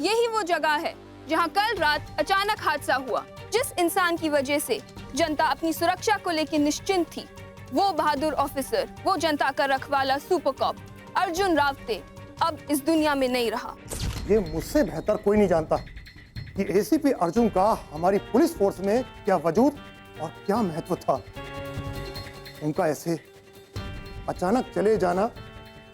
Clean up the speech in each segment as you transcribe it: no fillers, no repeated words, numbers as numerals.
यही वो जगह है जहां कल रात अचानक हादसा हुआ। जिस इंसान की वजह से जनता अपनी सुरक्षा को लेकर निश्चिंत थी, वो बहादुर ऑफिसर, वो जनता का रखवाला सुपर कॉप अर्जुन रावते अब इस दुनिया में नहीं रहा। ये मुझसे बेहतर कोई नहीं जानता कि एसीपी अर्जुन का हमारी पुलिस फोर्स में क्या वजूद और क्या महत्व था। उनका ऐसे अचानक चले जाना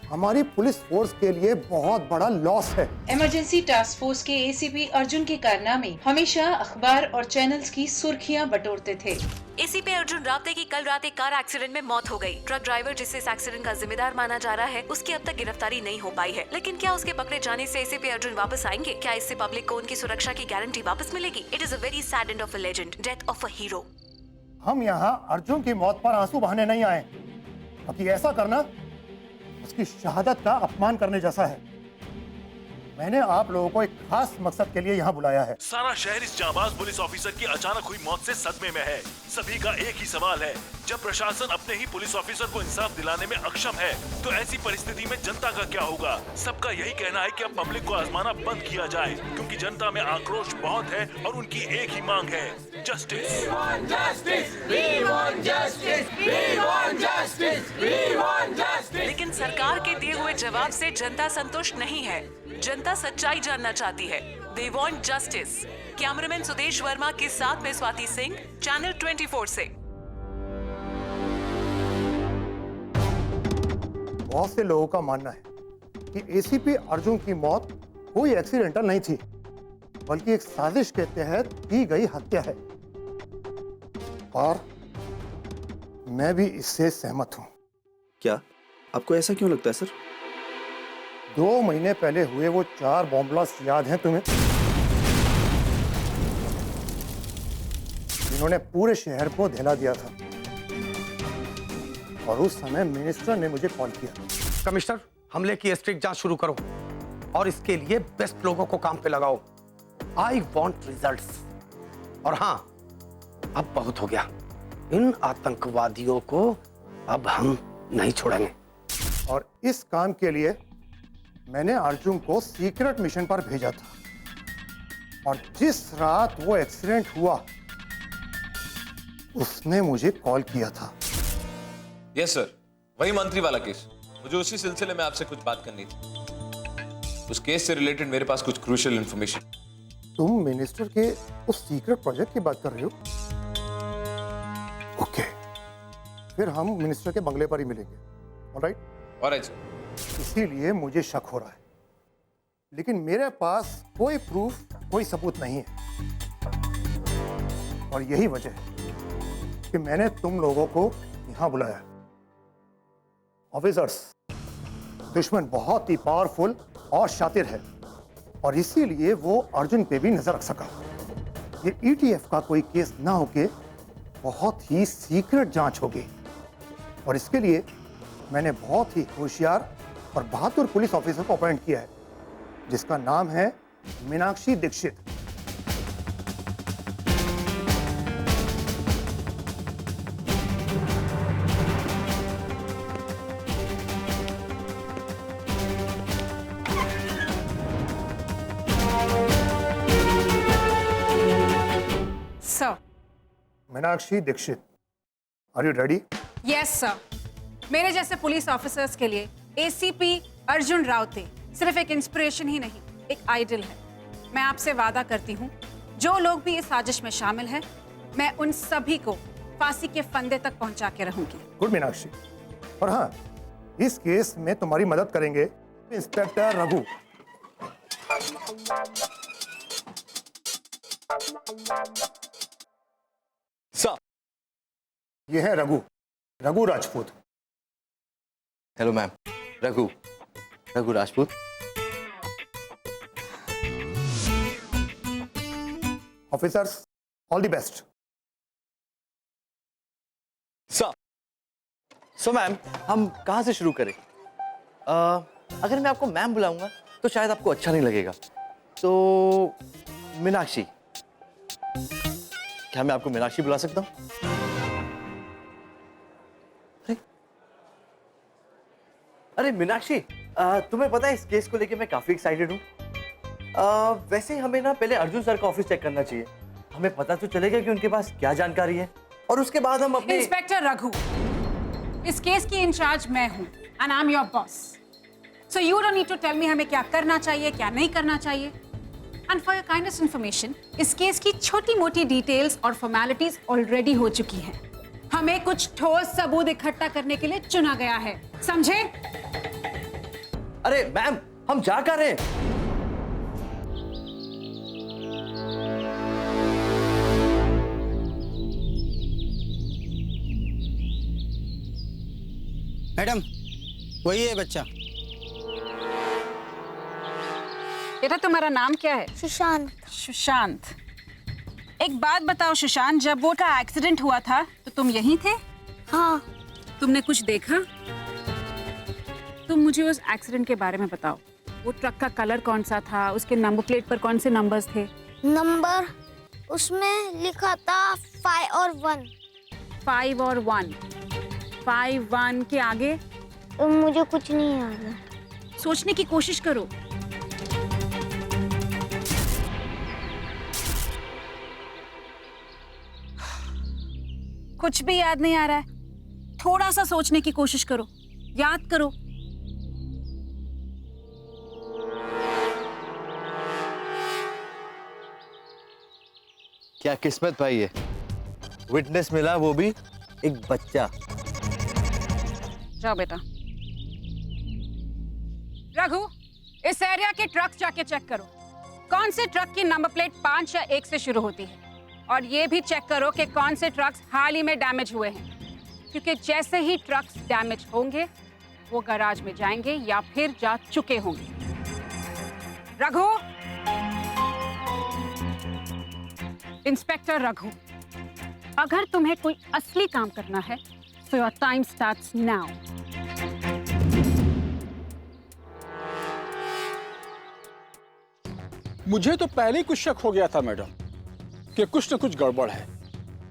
हमारी पुलिस फोर्स के लिए बहुत बड़ा लॉस है। इमरजेंसी टास्क फोर्स के एसीपी अर्जुन के कारनामे हमेशा अखबार और चैनल्स की सुर्खियां बटोरते थे। एसीपी अर्जुन रावते की कल रात एक कार एक्सीडेंट में मौत हो गई। ट्रक ड्राइवर जिसे इस एक्सीडेंट का जिम्मेदार माना जा रहा है, उसकी अब तक गिरफ्तारी नहीं हो पाई है। लेकिन क्या उसके पकड़े जाने से एसीपी अर्जुन वापस आएंगे? क्या इससे पब्लिक को उनकी सुरक्षा की गारंटी वापस मिलेगी? It is a very sad end of a legend, death of a hero. हम यहाँ अर्जुन की मौत पर आंसू बहाने नहीं आए, क्योंकि ऐसा करना उसकी शहादत का अपमान करने जैसा है। मैंने आप लोगों को एक खास मकसद के लिए यहाँ बुलाया है। सारा शहर इस जाबाज पुलिस ऑफिसर की अचानक हुई मौत से सदमे में है। सभी का एक ही सवाल है, जब प्रशासन अपने ही पुलिस ऑफिसर को इंसाफ दिलाने में अक्षम है, तो ऐसी परिस्थिति में जनता का क्या होगा? सबका यही कहना है कि अब पब्लिक को आजमाना बंद किया जाए, क्योंकि जनता में आक्रोश बहुत है और उनकी एक ही मांग है, जस्टिस। लेकिन सरकार के दिए हुए जवाब से जनता संतुष्ट नहीं है। जनता सच्चाई जानना चाहती है। They want justice। Cameraman Sudesh Verma के साथ में स्वाति सिंह, चैनल 24 से। बहुत से लोगों का मानना है कि एसीपी अर्जुन की मौत कोई एक्सीडेंटल नहीं थी, बल्कि एक साजिश के तहत की गई हत्या है। और मैं भी इससे सहमत हूं। क्या आपको ऐसा क्यों लगता है सर? 2 महीने पहले हुए वो 4 बॉम्ब ब्लास्ट याद हैं तुम्हें? जिन्होंने पूरे शहर को दहला दिया था। और उस समय मिनिस्टर ने मुझे कॉल किया। कमिश्नर, हमले की स्ट्रिक्ट जांच शुरू करो और इसके लिए बेस्ट लोगों को काम पे लगाओ। I want results. और हाँ, अब बहुत हो गया। इन आतंकवादियों को अब हम नहीं छोड़ेंगे। और इस काम के लिए मैंने अर्जुन को सीक्रेट मिशन पर भेजा था। और जिस रात वो एक्सीडेंट हुआ, उसने मुझे कॉल किया था। यस सर, वही मंत्री वाला केस। मुझे उसी सिलसिले में आपसे कुछ बात करनी थी। उस केस से रिलेटेड मेरे पास कुछ क्रूशियल इंफॉर्मेशन। तुम मिनिस्टर के उस सीक्रेट प्रोजेक्ट की बात कर रहे हो? ओके, फिर हम मिनिस्टर के बंगले पर ही मिलेंगे। ऑलराइट? Alright sir. इसीलिए मुझे शक हो रहा है, लेकिन मेरे पास कोई प्रूफ, कोई सबूत नहीं है। और यही वजह है कि मैंने तुम लोगों को यहां बुलाया। ऑफिसर्स, दुश्मन बहुत ही पावरफुल और शातिर है, और इसीलिए वो अर्जुन पे भी नजर रख सका। ये ईटीएफ का कोई केस ना होके बहुत ही सीक्रेट जांच होगी, और इसके लिए मैंने बहुत ही होशियार और बहादुर पुलिस ऑफिसर को अपॉइंट किया है, जिसका नाम है Meenakshi Dixit. Sir. Meenakshi Dixit, are you ready? Yes sir. मेरे जैसे पुलिस ऑफिसर्स के लिए एसीपी अर्जुन रावते सिर्फ एक इंस्पिरेशन ही नहीं, एक आइडल है। मैं आपसे वादा करती हूँ, जो लोग भी इस साजिश में शामिल हैं, मैं उन सभी को फांसी के फंदे तक पहुंचा के रहूंगी। गुड मीनाक्षी। और हाँ, इस केस में तुम्हारी मदद करेंगे इंस्पेक्टर रघु। सर, ये है Raghu, Raghu Rajput. Hello ma'am, Raghu Rajput. Officers, all the best. So ma'am, हम कहाँ से शुरू करें? अगर मैं आपको मैम बुलाऊंगा तो शायद आपको अच्छा नहीं लगेगा, तो मीनाक्षी, क्या मैं आपको मीनाक्षी बुला सकता हूँ? अरे मीनाक्षी, तुम्हें पता है इस केस को लेके मैं काफी एक्साइटेड हूँ। वैसे हमें ना पहले अर्जुन सर का ऑफिस चेक करना चाहिए, हमें पता तो चलेगा कि उनके पास क्या जानकारी है, और उसके बाद हम अपने। इंस्पेक्टर रघु, इस केस की इंचार्ज मैं हूँ and I am your boss, so you don't need to tell me हमें क्या करना चाहिए क्या नहीं करना चाहिए। And for your kindest information, इस केस की छोटी मोटी डिटेल्स और फॉर्मेलिटीज ऑलरेडी हो चुकी हैं। हमें कुछ ठोस सबूत इकट्ठा करने के लिए चुना गया है, समझे? अरे मैम, हम जा कर रहे हैं। मैडम, वही है बच्चा। बेटा तुम्हारा नाम क्या है? सुशांत। सुशांत। एक बात बताओ सुशांत, जब वो का एक्सीडेंट हुआ था तो तुम यहीं थे? हाँ। तुमने कुछ देखा? तुम मुझे उस एक्सीडेंट के बारे में बताओ। वो ट्रक का कलर कौन सा था, उसके नंबर प्लेट पर कौन से नंबर्स थे? नंबर उसमें लिखा था 5 और 1। 5 और 1। 5 1 के आगे? तो मुझे कुछ नहीं याद है। सोचने की कोशिश करो। कुछ भी याद नहीं आ रहा है? थोड़ा सा सोचने की कोशिश करो, याद करो। क्या किस्मत भाई है, विटनेस मिला, वो भी एक बच्चा। जाओ बेटा। रघु, इस एरिया के ट्रक जाके चेक करो, कौन से ट्रक की नंबर प्लेट 5 या 1 से शुरू होती है, और ये भी चेक करो कि कौन से ट्रक्स हाल ही में डैमेज हुए हैं, क्योंकि जैसे ही ट्रक्स डैमेज होंगे वो गैराज में जाएंगे या फिर जा चुके होंगे। रघु, इंस्पेक्टर रघु, अगर तुम्हें कोई असली काम करना है तो योर टाइम स्टार्ट्स नाउ। मुझे तो पहले ही कुछ शक हो गया था मैडम कि कुछ न कुछ गड़बड़ है,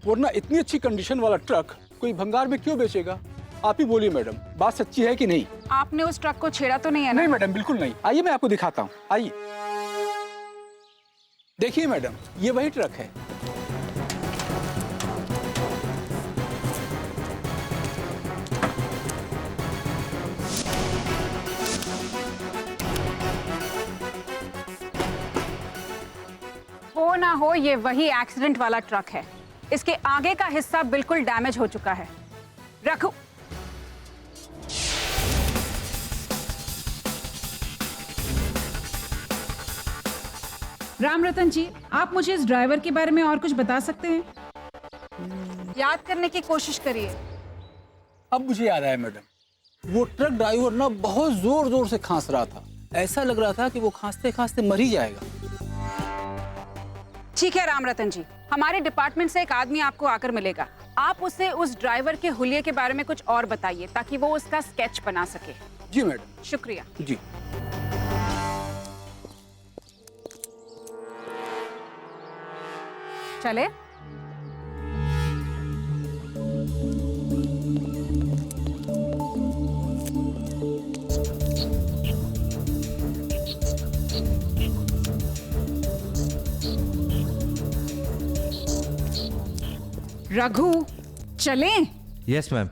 वरना इतनी अच्छी कंडीशन वाला ट्रक कोई भंगार में क्यों बेचेगा? आप ही बोलिए मैडम, बात सच्ची है कि नहीं? आपने उस ट्रक को छेड़ा तो नहीं है ना? नहीं मैडम, बिल्कुल नहीं। आइए मैं आपको दिखाता हूँ, आइए। देखिए मैडम, ये वही ट्रक है। हो ना हो, ये वही एक्सीडेंट वाला ट्रक है। इसके आगे का हिस्सा बिल्कुल डैमेज हो चुका है। रखो। राम रतन जी, आप मुझे इस ड्राइवर के बारे में और कुछ बता सकते हैं? याद करने की कोशिश करिए। अब मुझे याद आया मैडम, वो ट्रक ड्राइवर ना बहुत जोर जोर से खांस रहा था, ऐसा लग रहा था कि वो खांसते खांसते मर ही जाएगा। ठीक है राम रतन जी, हमारे डिपार्टमेंट से एक आदमी आपको आकर मिलेगा। आप उसे उस ड्राइवर के हुलिये के बारे में कुछ और बताइए ताकि वो उसका स्केच बना सके। जी मैडम। शुक्रिया। जी। चले। रघु, चलें? Yes ma'am.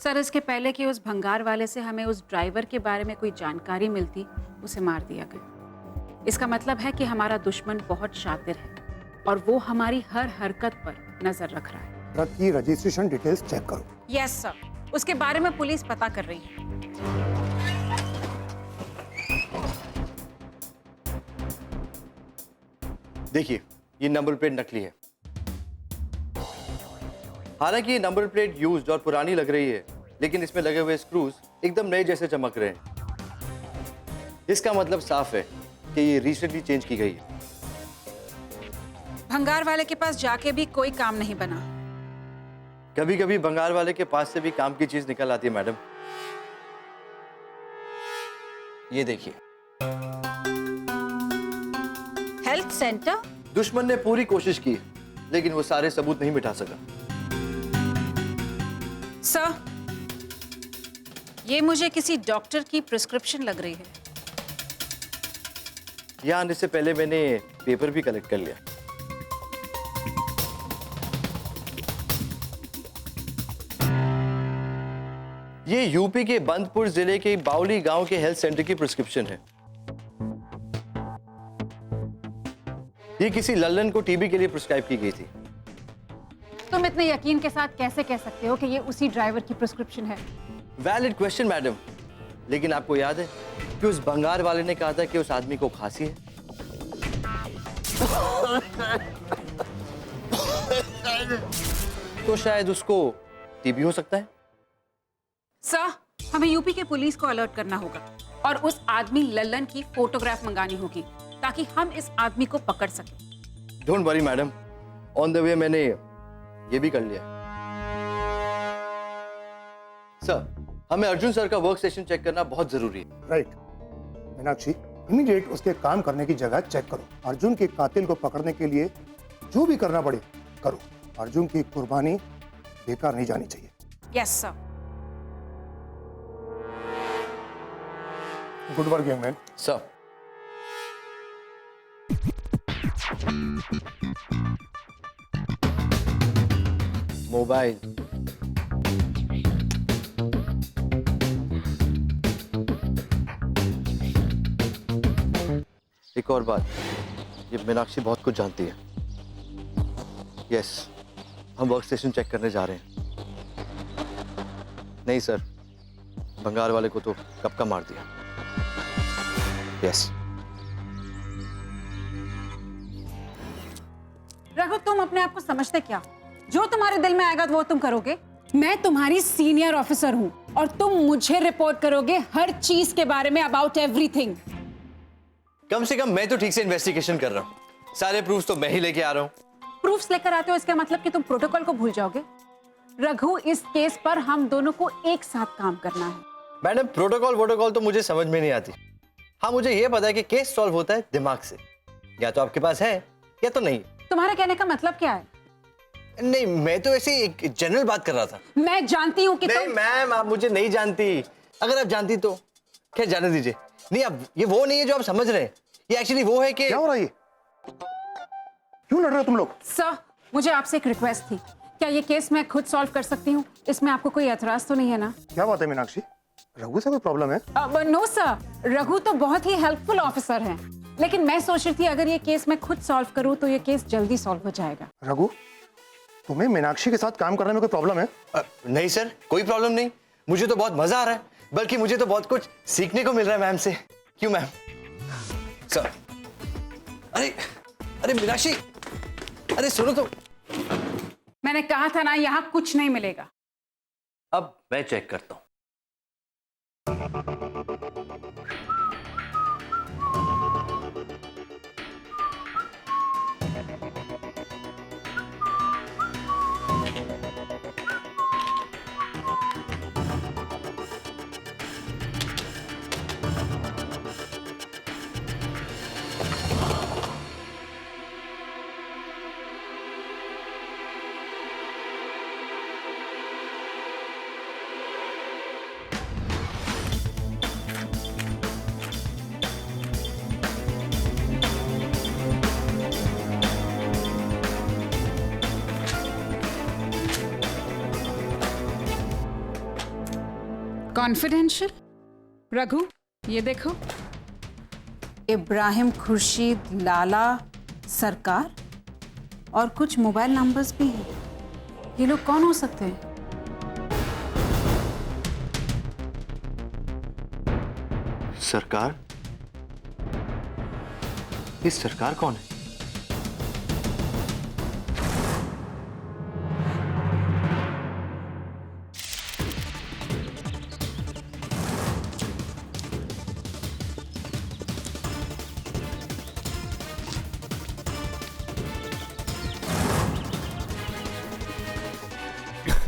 सर, इसके पहले कि उस भंगार वाले से हमें उस ड्राइवर के बारे में कोई जानकारी मिलती, उसे मार दिया गया। इसका मतलब है कि हमारा दुश्मन बहुत शातिर है और वो हमारी हर हरकत पर नजर रख रहा है। ट्रक की रजिस्ट्रेशन डिटेल्स चेक करो। यस सर, उसके बारे में पुलिस पता कर रही है। देखिए, ये नंबर प्लेट नकली है। हालांकि ये नंबर प्लेट यूज्ड और पुरानी लग रही है, लेकिन इसमें लगे हुए स्क्रूज एकदम नए जैसे चमक रहे हैं। इसका मतलब साफ है कि ये रिसेंटली चेंज की गई है। भंगार वाले के पास जाके भी कोई काम नहीं बना। कभी कभी भंगार वाले के पास से भी काम की चीज निकल आती है मैडम। ये देखिए, हेल्थ सेंटर? दुश्मन ने पूरी कोशिश की लेकिन वो सारे सबूत नहीं मिटा सका। सर, ये मुझे किसी डॉक्टर की प्रिस्क्रिप्शन लग रही है। यहाँ आने से पहले मैंने पेपर भी कलेक्ट कर लिया। ये यूपी के बंदपुर जिले के बाउली गांव के हेल्थ सेंटर की प्रिस्क्रिप्शन है। ये किसी लल्लन को टीबी के लिए प्रिस्क्राइब की गई थी। तुम इतने यकीन के साथ कैसे कह सकते हो कि ये उसी ड्राइवर की प्रिस्क्रिप्शन है? वैलिड क्वेश्चन मैडम, लेकिन आपको याद है कि उस भंगार वाले ने कहा था कि उस आदमी को खांसी है। तो शायद उसको टीबी हो सकता है। सर, हमें यूपी के पुलिस को अलर्ट करना होगा और उस आदमी लल्लन की फोटोग्राफ मंगानी होगी ताकि हम इस आदमी को पकड़ सकें। Don't worry madam, on the way मैंने ये भी कर लिया। सर, हमें अर्जुन सर का वर्क स्टेशन चेक करना बहुत जरूरी है। राइट मीनाक्षी, इमीडिएट उसके काम करने की जगह चेक करो। अर्जुन के कातिल को पकड़ने के लिए जो भी करना पड़े करो। अर्जुन की कुर्बानी बेकार नहीं जानी चाहिए। Yes sir. Good work young man. Sir, mobile, एक और बात, ये मीनाक्षी बहुत कुछ जानती है। यस, हम वर्क स्टेशन चेक करने जा रहे हैं। नहीं सर, भंगार वाले को तो कब का मार दिया। यस। रघु, तुम अपने आप को समझते क्या? जो तुम्हारे दिल में आएगा वो तुम करोगे। मैं तुम्हारी सीनियर ऑफिसर हूँ और तुम मुझे रिपोर्ट करोगे हर चीज के बारे में, अबाउट एवरीथिंग। कम से कम मैं तो ठीक से इन्वेस्टिगेशन कर रहा हूँ। सारे प्रूफ्स तो मैं ही लेके आ रहा हूँ। प्रूफ्स लेकर आते हो इसका मतलब कि तुम प्रोटोकॉल को भूल जाओगे? रघु, इस केस पर हम दोनों को एक साथ काम करना है। मैडम, प्रोटोकॉल तो मुझे समझ में नहीं आती। हाँ, मुझे ये पता है कि केस सॉल्व होता है दिमाग से। या तो आपके पास है या तो नहीं। तुम्हारे कहने का मतलब क्या है? नहीं, मैं तो ऐसे एक जनरल बात कर रहा था। मैं जानती हूँ कि नहीं मैम, आप मुझे नहीं जानती। अगर आप जानती तो खैर जाने दीजिए। नहीं, अब ये वो नहीं है जो आप समझ रहे हैं। ये एक्चुअली वो है कि क्या हो रहा है? क्यों लड़ रहे हो तुम लोग? सर, मुझे आपसे एक रिक्वेस्ट थी। क्या ये केस मैं खुद सॉल्व कर सकती हूँ? इसमें आपको कोई एतराज तो नहीं है ना? क्या बात है मीनाक्षी, रघु से कोई प्रॉब्लम है? नो सर, रघु तो बहुत ही हेल्पफुल ऑफिसर हैं। लेकिन मैं सोच रही थी अगर ये केस मैं खुद सॉल्व करूँ तो ये केस जल्दी सॉल्व हो जाएगा। रघु, तुम्हें मीनाक्षी के साथ काम करने में कोई प्रॉब्लम है? नहीं सर, कोई प्रॉब्लम नहीं। मुझे तो बहुत मजा आ रहा है, बल्कि मुझे तो बहुत कुछ सीखने को मिल रहा है मैम से। क्यों मैम? सर, अरे मीनाक्षी, अरे सुनो तो। मैंने कहा था ना, यहाँ कुछ नहीं मिलेगा। अब मैं चेक करता हूँ। कॉन्फिडेंशियल? रघु, ये देखो, इब्राहिम खुर्शीद लाला सरकार और कुछ मोबाइल नंबर्स भी हैं। ये लोग कौन हो सकते हैं? सरकार? ये सरकार कौन है?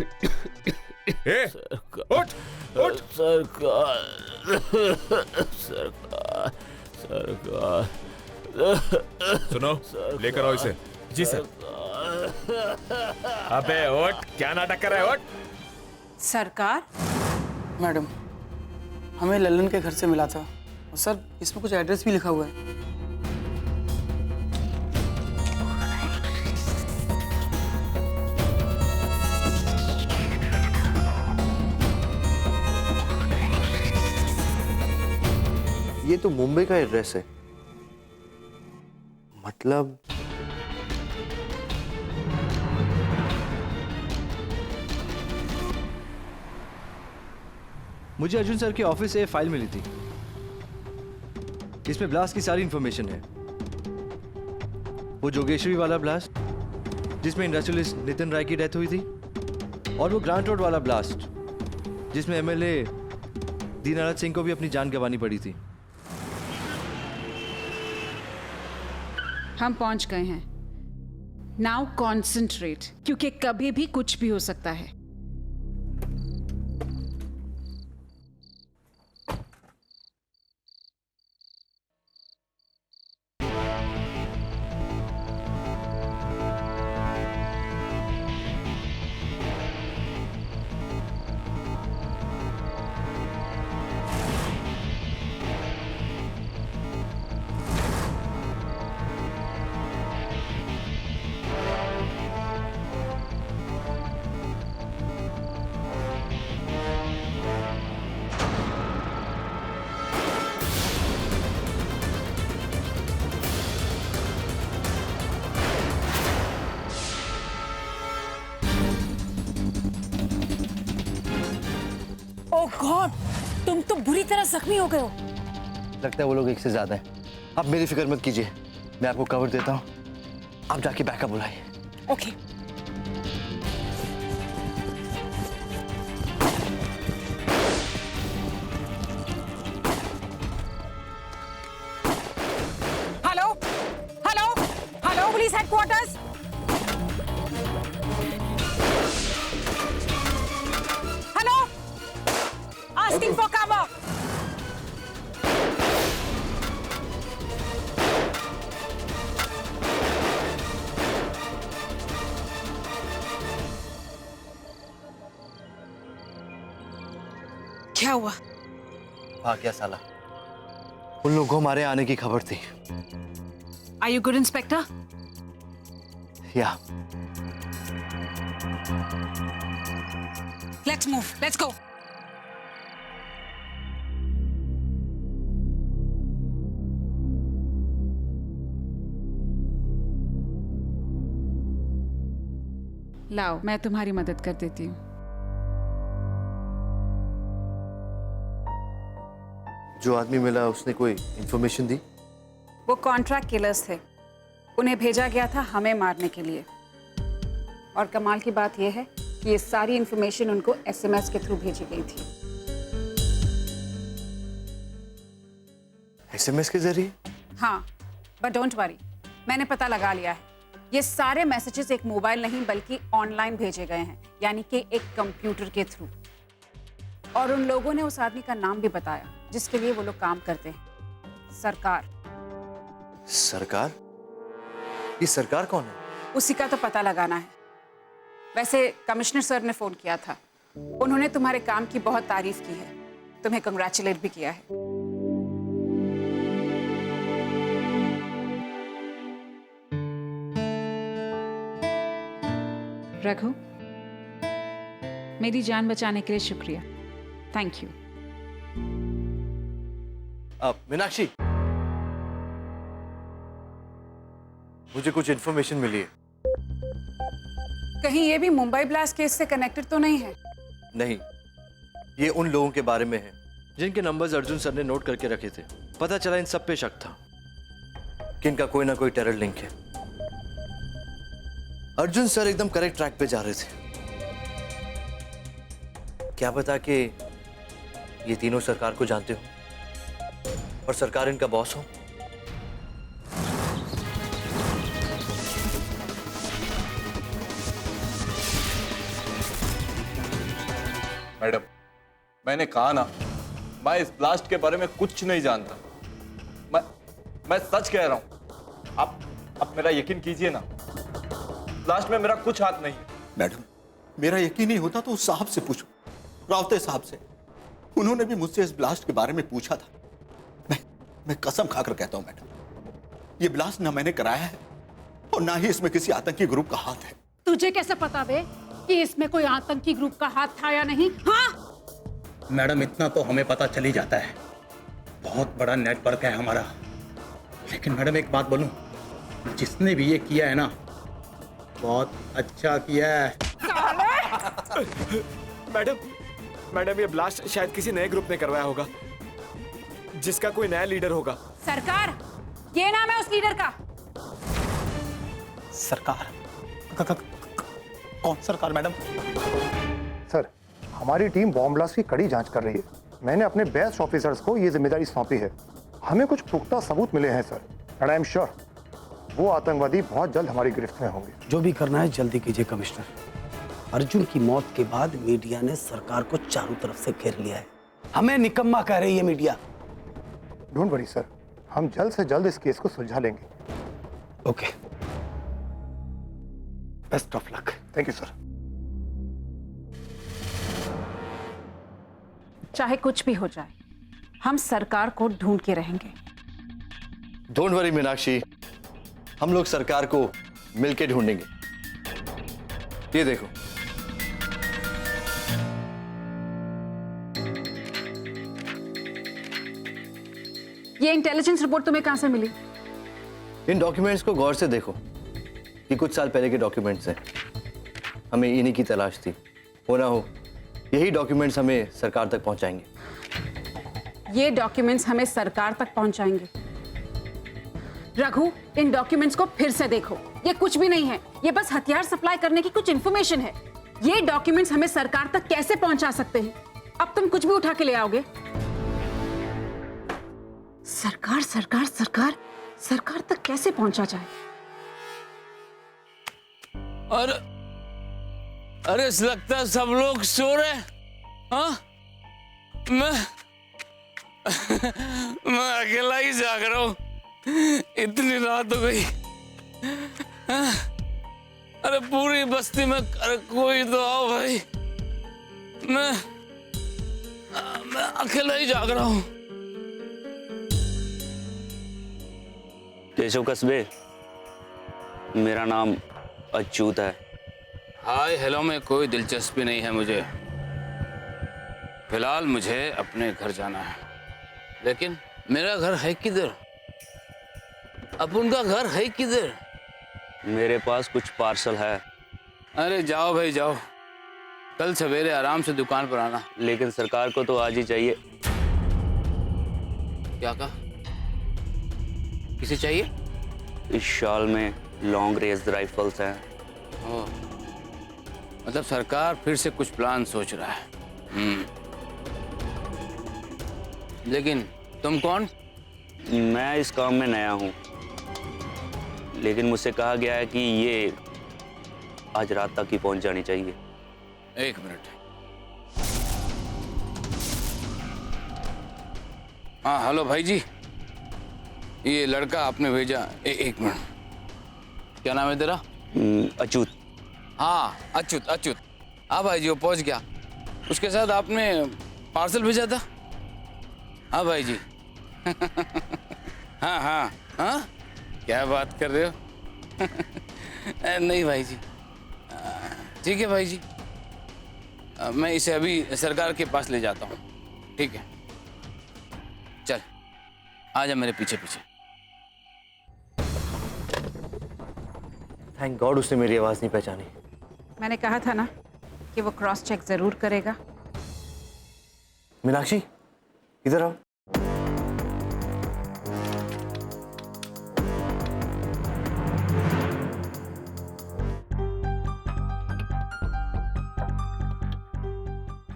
ए, उठ, उठ। सुनो, लेकर आओ इसे। जी सर। अबे उठ, क्या नाटक कर रहा है? उठ। सरकार? मैडम, हमें लल्लन के घर से मिला था और सर इसमें कुछ एड्रेस भी लिखा हुआ है। ये तो मुंबई का एड्रेस है। मतलब मुझे अर्जुन सर के ऑफिस से फाइल मिली थी। इसमें ब्लास्ट की सारी इंफॉर्मेशन है। वो जोगेश्वरी वाला ब्लास्ट जिसमें इंडस्ट्रियलिस्ट नितिन राय की डेथ हुई थी, और वो ग्रांट रोड वाला ब्लास्ट जिसमें एमएलए दीनानाथ सिंह को भी अपनी जान गंवानी पड़ी थी। हम पहुंच गए हैं। नाउ कॉन्सेंट्रेट, क्योंकि कभी भी कुछ भी हो सकता है। ओह गॉड, तुम तो बुरी तरह जख्मी हो गए हो। लगता है वो लोग एक से ज्यादा हैं। आप मेरी फिक्र मत कीजिए, मैं आपको कवर देता हूँ। आप जाके बैकअप बुलाइए। Okay. Hello hello hello, police headquarters. Hello, asking for cover. क्या हुआ? हाँ क्या साला, उन लोगों को हमारे आने की खबर थी। Are you good, Inspector? या Let's move. Let's go. लाओ, मैं तुम्हारी मदद कर देती हूँ। जो आदमी मिला उसने कोई इंफॉर्मेशन दी? वो कॉन्ट्रैक्ट किलर्स थे। उन्हें भेजा गया था हमें मारने के लिए। और कमाल की बात यह है कि ये सारी इंफॉर्मेशन उनको एसएमएस के थ्रू भेजी गई थी। एसएमएस के जरिए? हाँ, बट डोंट वरी, मैंने पता लगा लिया है। ये सारे मैसेजेस एक मोबाइल नहीं बल्कि ऑनलाइन भेजे गए हैं, यानी कि एक कंप्यूटर के थ्रू। और उन लोगों ने उस आदमी का नाम भी बताया जिसके लिए वो लोग काम करते हैं। सरकार। सरकार? ये सरकार कौन है? उसी का तो पता लगाना है। वैसे कमिश्नर सर ने फोन किया था। उन्होंने तुम्हारे काम की बहुत तारीफ की है, तुम्हें कंग्रेचुलेट भी किया है। रघु, मेरी जान बचाने के लिए शुक्रिया। Thank you. मीनाक्षी, मुझे कुछ इंफॉर्मेशन मिली है। कहीं ये भी मुंबई ब्लास्ट केस से कनेक्टेड तो नहीं है? नहीं, ये उन लोगों के बारे में है जिनके नंबर्स अर्जुन सर ने नोट करके रखे थे। पता चला इन सब पे शक था कि इनका कोई ना कोई टेरर लिंक है। अर्जुन सर एकदम करेक्ट ट्रैक पे जा रहे थे। क्या पता कि ये तीनों सरकार को जानते हो और सरकार इनका बॉस हो। मैडम, मैंने कहा ना, मैं इस ब्लास्ट के बारे में कुछ नहीं जानता। मैं सच कह रहा हूं। आप मेरा यकीन कीजिए ना, ब्लास्ट में मेरा कुछ हाथ नहीं है। मैडम, मेरा यकीन नहीं होता तो उस साहब से पूछो, रावते साहब से। उन्होंने भी मुझसे इस ब्लास्ट के बारे में पूछा था। मैं कसम खाकर कहता हूं मैडम, ये ब्लास्ट ना मैंने कराया है और ना ही इसमें किसी आतंकी ग्रुप का हाथ है। तुझे कैसे पता बे कि इसमें कोई आतंकी ग्रुप का हाथ था या नहीं? हाँ? मैडम, इतना तो हमें पता चल ही जाता है, बहुत बड़ा नेटवर्क है हमारा। लेकिन मैडम एक बात बोलूं, जिसने भी ये किया है ना, बहुत अच्छा किया है। मैडम ये ब्लास्ट शायद किसी नए ग्रुप ने करवाया होगा, जिसका कोई नया लीडर होगा। सरकार, ये नाम है उस लीडर का। सरकार? कौन सरकार मैडम? सर, हमारी टीम बॉम्ब ब्लास्ट की कड़ी जांच कर रही है। मैंने अपने बेस्ट ऑफिसर्स को ये जिम्मेदारी सौंपी है। हमें कुछ पुख्ता सबूत मिले हैं sir, and I am sure वो आतंकवादी बहुत जल्द हमारी गिरफ्त में होंगे। जो भी करना है जल्दी कीजिए कमिश्नर। अर्जुन की मौत के बाद मीडिया ने सरकार को चारों तरफ से घेर लिया है। हमें निकम्मा कह रही है मीडिया। डोंट वरी सर, हम जल्द से जल्द इस केस को सुलझा लेंगे। Okay, best of luck. Thank you sir. चाहे कुछ भी हो जाए, हम सरकार को ढूंढ के रहेंगे। डोंट वरी मीनाक्षी, हम लोग सरकार को मिलके ढूंढेंगे। ये देखो, ये इंटेलिजेंस रिपोर्ट तुम्हें कहां से मिली? इन डॉक्यूमेंट्स को गौर से देखो, ये कुछ साल पहले के डॉक्यूमेंट्स हैं। हमें इन्हीं की तलाश थी। हो ना हो यही डॉक्यूमेंट्स हमें सरकार तक पहुंचाएंगे। ये डॉक्यूमेंट्स हमें सरकार तक पहुंचाएंगे। रघु, इन डॉक्यूमेंट्स को फिर से देखो। ये कुछ भी नहीं है, ये बस हथियार सप्लाई करने की कुछ इंफॉर्मेशन है। ये डॉक्यूमेंट्स हमें सरकार तक कैसे पहुंचा सकते हैं? अब तुम कुछ भी उठा के ले आओगे? सरकार सरकार सरकार सरकार तक कैसे पहुंचा जाए? अरे लगता है सब लोग सो रहे हैं। हाँ? मैं अकेला ही जाग रहा हूँ, इतनी रात हो गई। हाँ? अरे पूरी बस्ती में, अरे कोई तो आओ भाई। मैं अकेला ही जाग रहा हूँ। केशव कस्बे, मेरा नाम अच्युत है। हाय हेलो में कोई दिलचस्पी नहीं है मुझे। फिलहाल मुझे अपने घर जाना है। लेकिन मेरा घर है किधर? अब उनका घर है किधर? मेरे पास कुछ पार्सल है। अरे जाओ भाई जाओ, कल सवेरे आराम से दुकान पर आना। लेकिन सरकार को तो आज ही चाहिए। क्या कहा? किसे चाहिए? इस शॉल में लॉन्ग रेंज राइफल्स हैं। ओह, मतलब सरकार फिर से कुछ प्लान सोच रहा है। लेकिन तुम कौन? मैं इस काम में नया हूँ, लेकिन मुझसे कहा गया है कि ये आज रात तक ही पहुंच जानी चाहिए। एक मिनट। हाँ हेलो भाई जी, ये लड़का आपने भेजा। एक मिनट, क्या नाम है तेरा? अच्युत। हाँ अच्युत, अच्युत। हाँ भाई जी, वो पहुंच गया। उसके साथ आपने पार्सल भेजा था? हाँ भाई जी। हाँ हाँ हाँ, क्या बात कर रहे हो? नहीं भाई जी, ठीक है भाई जी, मैं इसे अभी सरकार के पास ले जाता हूँ। ठीक है, चल आजा मेरे पीछे पीछे। थैंक गॉड उसने मेरी आवाज नहीं पहचानी। मैंने कहा था ना कि वो क्रॉस चेक जरूर करेगा। मीनाक्षी, इधर आओ।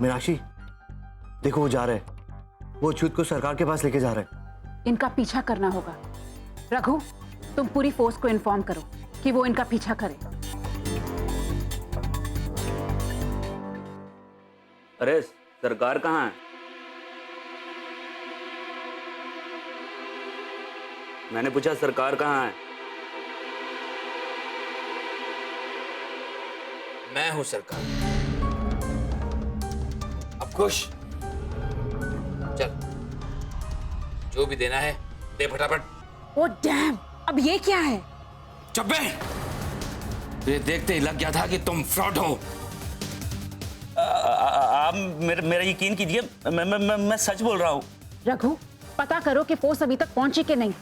मीनाक्षी, देखो वो जा रहे हैं। वो अच्युत को सरकार के पास लेके जा रहे हैं। इनका पीछा करना होगा। रघु, तुम पूरी फोर्स को इन्फॉर्म करो कि वो इनका पीछा करे। अरे सरकार कहाँ है? मैंने पूछा सरकार कहाँ है? मैं हूं सरकार। अब खुश? चल, जो भी देना है दे फटाफट। ओ डैम, अब ये क्या है? चुप बे! तुझे देखते ही लग गया था कि तुम फ्रॉड हो। आप मेरा यकीन कीजिए, मैं सच बोल रहा हूँ। रघु, पता करो कि फोर्स अभी तक पहुंची कि नहीं।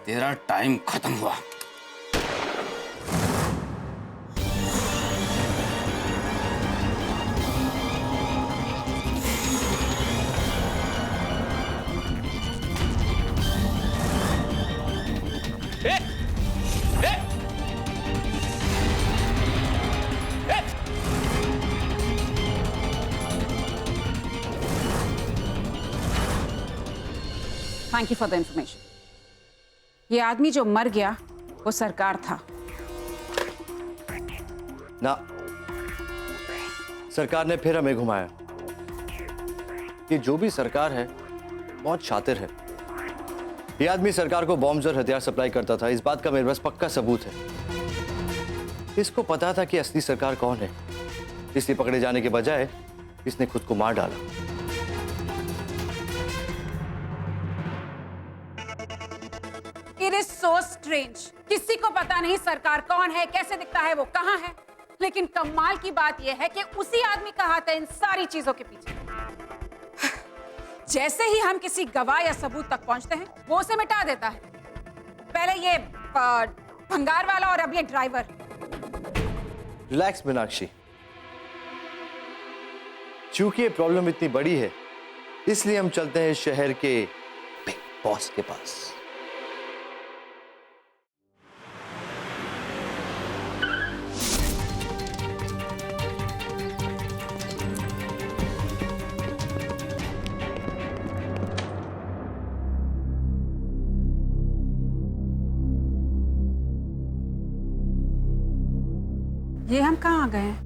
तेरा टाइम खत्म हुआ। Thank you for the information. ये आदमी जो मर गया वो सरकार था ना। सरकार ने फिर हमें घुमाया कि जो भी सरकार है बहुत शातिर है। ये आदमी सरकार को बॉम्ब्स और हथियार सप्लाई करता था। इस बात का मेरे पास पक्का सबूत है। इसको पता था कि असली सरकार कौन है, इसलिए पकड़े जाने के बजाय इसने खुद को मार डाला। It is so strange. किसी को पता नहीं सरकार कौन है, कैसे दिखता है, वो कहाँ है। लेकिन कमाल की बात यह है कि उसी आदमी का हाथ है इन सारी चीजों के पीछे। जैसे ही हम किसी गवाह या सबूत तक पहुंचते हैं, वो उसे मिटा देता है। पहले ये भंगार वाला और अब ये ड्राइवर। रिलैक्स मीनाक्षी, चूंकि ये प्रॉब्लम इतनी बड़ी है इसलिए हम चलते हैं शहर के बिग बॉस के पास। ये हम कहाँ आ गए हैं?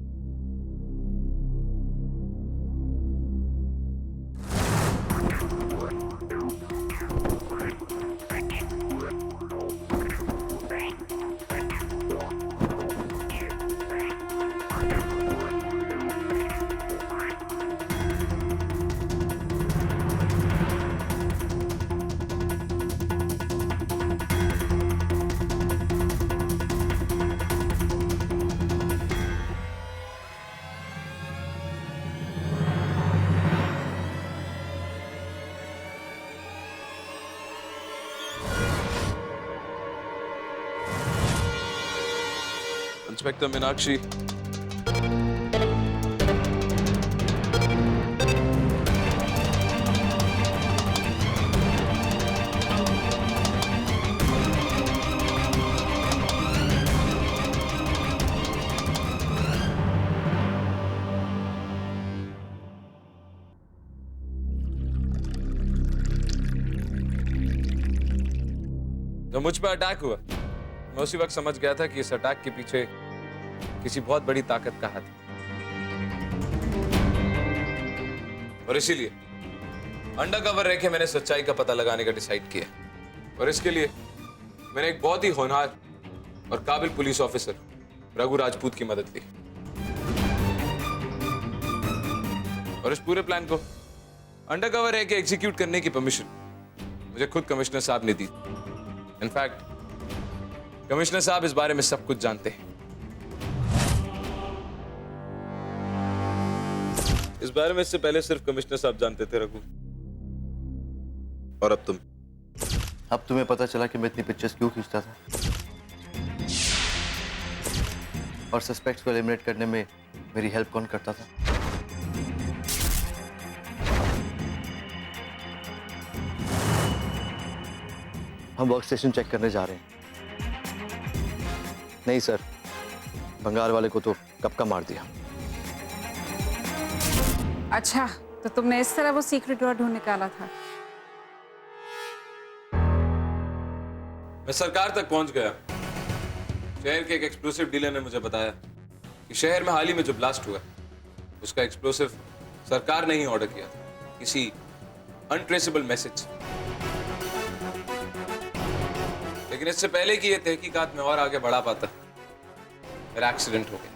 इंस्पेक्टर मीनाक्षी, जब मुझ पर अटैक हुआ मैं उसी वक्त समझ गया था कि इस अटैक के पीछे किसी बहुत बड़ी ताकत का हाथ है। और इसीलिए अंडरकवर रह के मैंने सच्चाई का पता लगाने का डिसाइड किया। और इसके लिए मैंने एक बहुत ही होनहार और काबिल पुलिस ऑफिसर रघु राजपूत की मदद ली। और इस पूरे प्लान को अंडरकवर रह के एग्जीक्यूट करने की परमिशन मुझे खुद कमिश्नर साहब ने दी। इनफैक्ट कमिश्नर साहब इस बारे में सब कुछ जानते हैं। इस बारे में इससे पहले सिर्फ कमिश्नर साहब जानते थे रघु, और अब तुम। अब तुम्हें पता चला कि मैं इतनी पिक्चर्स क्यों खींचता था और सस्पेक्ट्स को एलिमिनेट करने में मेरी हेल्प कौन करता था। हम वर्क स्टेशन चेक करने जा रहे हैं। नहीं सर, भंगार वाले को तो कब का मार दिया। अच्छा, तो तुमने इस तरह वो सीक्रेट डोर ढूंढ निकाला था। मैं सरकार तक पहुंच गया। शहर के एक एक्सप्लोसिव डीलर ने मुझे बताया कि शहर में हाल ही में जो ब्लास्ट हुआ उसका एक्सप्लोसिव सरकार ने ही ऑर्डर किया था, किसी अनट्रेसेबल मैसेज। लेकिन इससे पहले कि ये तहकीकात में और आगे बढ़ा पाता, मेरा एक्सीडेंट हो गया।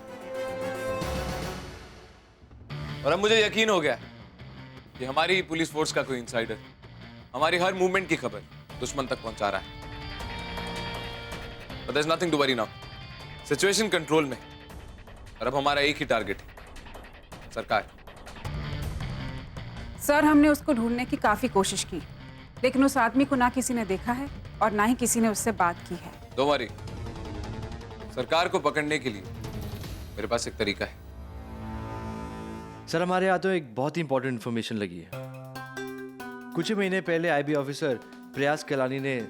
और अब मुझे यकीन हो गया कि हमारी पुलिस फोर्स का कोई इंसाइडर हमारी हर मूवमेंट की खबर दुश्मन तक पहुंचा रहा है। But there's nothing to worry now. Situation control में। और अब हमारा एक ही टारगेट है, सरकार। सर, हमने उसको ढूंढने की काफी कोशिश की, लेकिन उस आदमी को ना किसी ने देखा है और ना ही किसी ने उससे बात की है। Don't worry. सरकार को पकड़ने के लिए मेरे पास एक तरीका है। सर, हमारे हाथों एक बहुत ही इंपॉर्टेंट इन्फॉर्मेशन लगी है। कुछ ही महीने पहले आईबी ऑफिसर प्रयास कलानी ने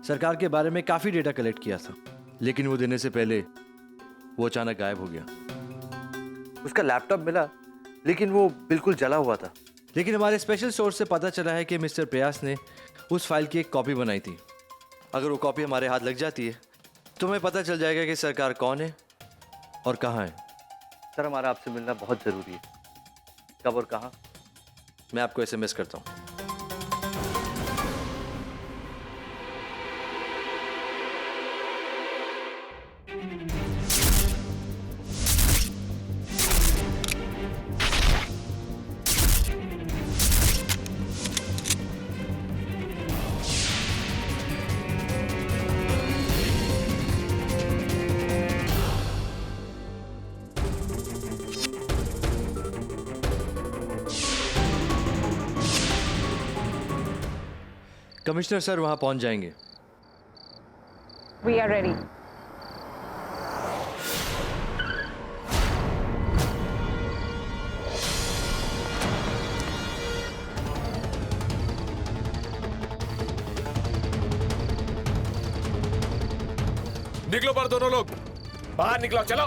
सरकार के बारे में काफी डेटा कलेक्ट किया था, लेकिन वो देने से पहले वो अचानक गायब हो गया। उसका लैपटॉप मिला, लेकिन वो बिल्कुल जला हुआ था। लेकिन हमारे स्पेशल सोर्स से पता चला है कि मिस्टर प्रयास ने उस फाइल की एक कॉपी बनाई थी। अगर वो कॉपी हमारे हाथ लग जाती है तो हमें पता चल जाएगा कि सरकार कौन है और कहाँ है। सर, हमारा आपसे मिलना बहुत जरूरी है। कब और कहाँ? मैं आपको SMS करता हूँ। कमिश्नर सर वहां पहुंच जाएंगे। We are ready. निकलो पर दोनों लोग, बाहर निकलो, चलो।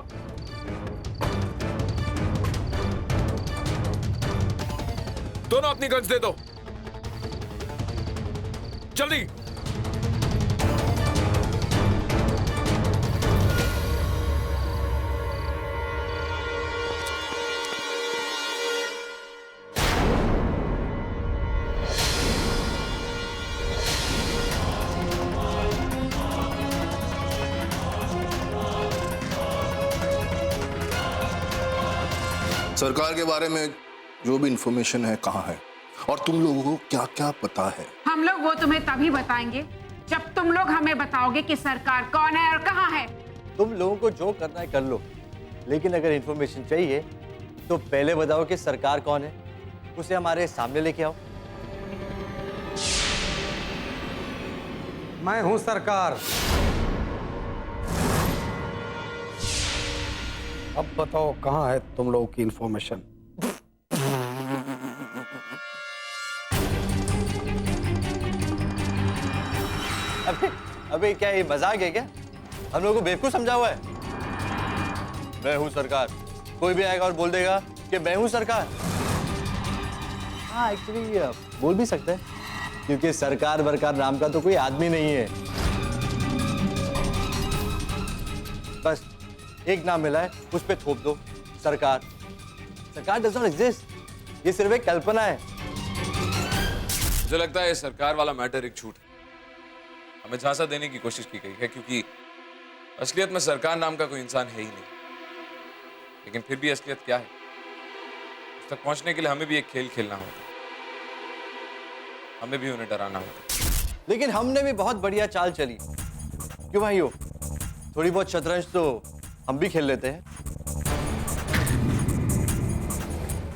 दोनों अपनी गन्स दे दो, जल्दी। सरकार के बारे में जो भी इंफॉर्मेशन है कहाँ है, और तुम लोगों को क्या क्या पता है? हम लोग वो तुम्हें तभी बताएंगे जब तुम लोग हमें बताओगे कि सरकार कौन है और कहाँ है। तुम लोगों को जो करना है कर लो, लेकिन अगर इंफॉर्मेशन चाहिए तो पहले बताओ कि सरकार कौन है, उसे हमारे सामने लेके आओ। मैं हूं सरकार। अब बताओ कहाँ है तुम लोगों की इंफॉर्मेशन? अबे क्या ये मजाक है क्या? हम लोगों को बेवकूफ समझा हुआ है? मैं हूं सरकार। कोई भी आएगा और बोल देगा कि मैं हूं सरकार। हाँ, एक्चुअली बोल भी सकता है, क्योंकि सरकार बरकार नाम का तो कोई आदमी नहीं है। बस एक नाम मिला है, उस पे थोप दो, सरकार। सरकार डज नॉट एग्जिस्ट, ये सिर्फ एक कल्पना है। मुझे लगता है सरकार वाला मैटर एक झूठ है। हमें झांसा देने की कोशिश की गई है, क्योंकि असलियत में सरकार नाम का कोई इंसान है ही नहीं। लेकिन फिर भी असलियत क्या है, उस तक पहुंचने के लिए हमें भी एक खेल खेलना होगा, हमें भी उन्हें डराना होगा। लेकिन हमने भी बहुत बढ़िया चाल चली, क्यों भाइयों? थोड़ी बहुत शतरंज तो हम भी खेल लेते हैं।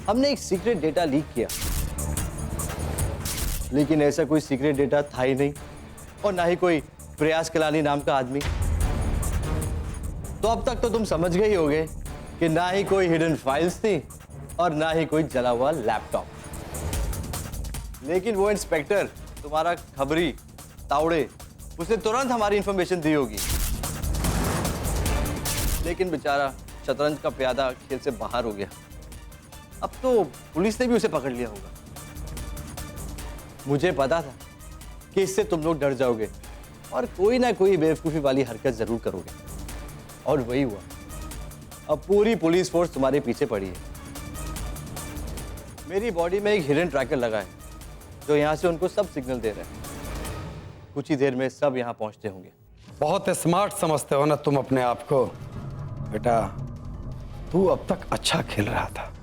हमने एक सीक्रेट डेटा लीक किया, लेकिन ऐसा कोई सीक्रेट डेटा था ही नहीं, और ना ही कोई प्रयास कलानी नाम का आदमी। तो अब तक तो तुम समझ गए ही होगे कि ना ही कोई हिडन फाइल्स थी और ना ही कोई जला हुआ लैपटॉप। लेकिन वो इंस्पेक्टर, तुम्हारा खबरी तावड़े, उसने तुरंत हमारी इंफॉर्मेशन दी होगी। लेकिन बेचारा शतरंज का प्यादा खेल से बाहर हो गया। अब तो पुलिस ने भी उसे पकड़ लिया होगा। मुझे पता था कि इससे तुम लोग डर जाओगे और कोई ना कोई बेवकूफ़ी वाली हरकत जरूर करोगे, और वही हुआ। अब पूरी पुलिस फोर्स तुम्हारे पीछे पड़ी है। मेरी बॉडी में एक हिडन ट्रैकर लगा है जो यहाँ से उनको सब सिग्नल दे रहा है। कुछ ही देर में सब यहाँ पहुँचते होंगे। बहुत स्मार्ट समझते हो ना तुम अपने आप को। बेटा, तू अब तक अच्छा खेल रहा था,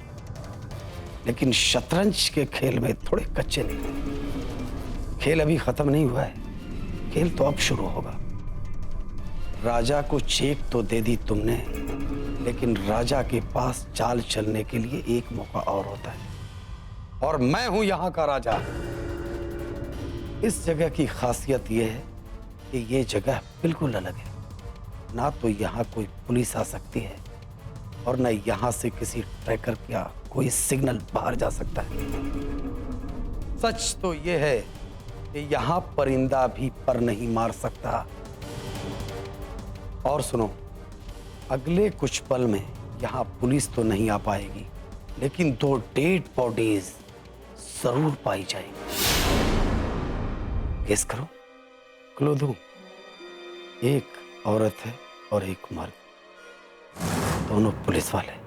लेकिन शतरंज के खेल में थोड़े कच्चे निकले। खेल अभी खत्म नहीं हुआ है, खेल तो अब शुरू होगा। राजा को चेक तो दे दी तुमने, लेकिन राजा के पास चाल चलने के लिए एक मौका और होता है, और मैं हूं यहां का राजा। इस जगह की खासियत यह है कि ये जगह बिल्कुल अलग है। ना तो यहाँ कोई पुलिस आ सकती है और न यहाँ से किसी ट्रैकर का कोई सिग्नल बाहर जा सकता है। सच तो ये है कि यहाँ परिंदा भी पर नहीं मार सकता। और सुनो, अगले कुछ पल में यहाँ पुलिस तो नहीं आ पाएगी, लेकिन 2 डेड बॉडीज जरूर पाई जाएंगी। गेस करो, क्लू दूं? एक औरत है और एक मर्द, दोनों पुलिस वाले।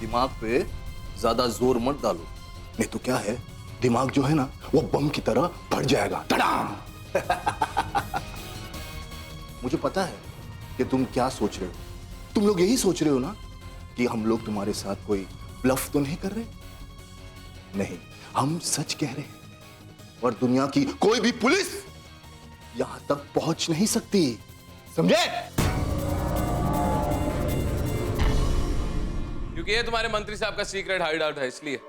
दिमाग पे ज्यादा जोर मत डालो, नहीं तो क्या है, दिमाग जो है ना वो बम की तरह फट जाएगा। धड़ाम। मुझे पता है कि तुम क्या सोच रहे हो। तुम लोग यही सोच रहे हो ना कि हम लोग तुम्हारे साथ कोई ब्लफ तो नहीं कर रहे। नहीं, हम सच कह रहे हैं, और दुनिया की कोई भी पुलिस यहां तक पहुंच नहीं सकती, समझे? क्योंकि ये तुम्हारे मंत्री साहब का सीक्रेट हाइड आउट है, इसलिए।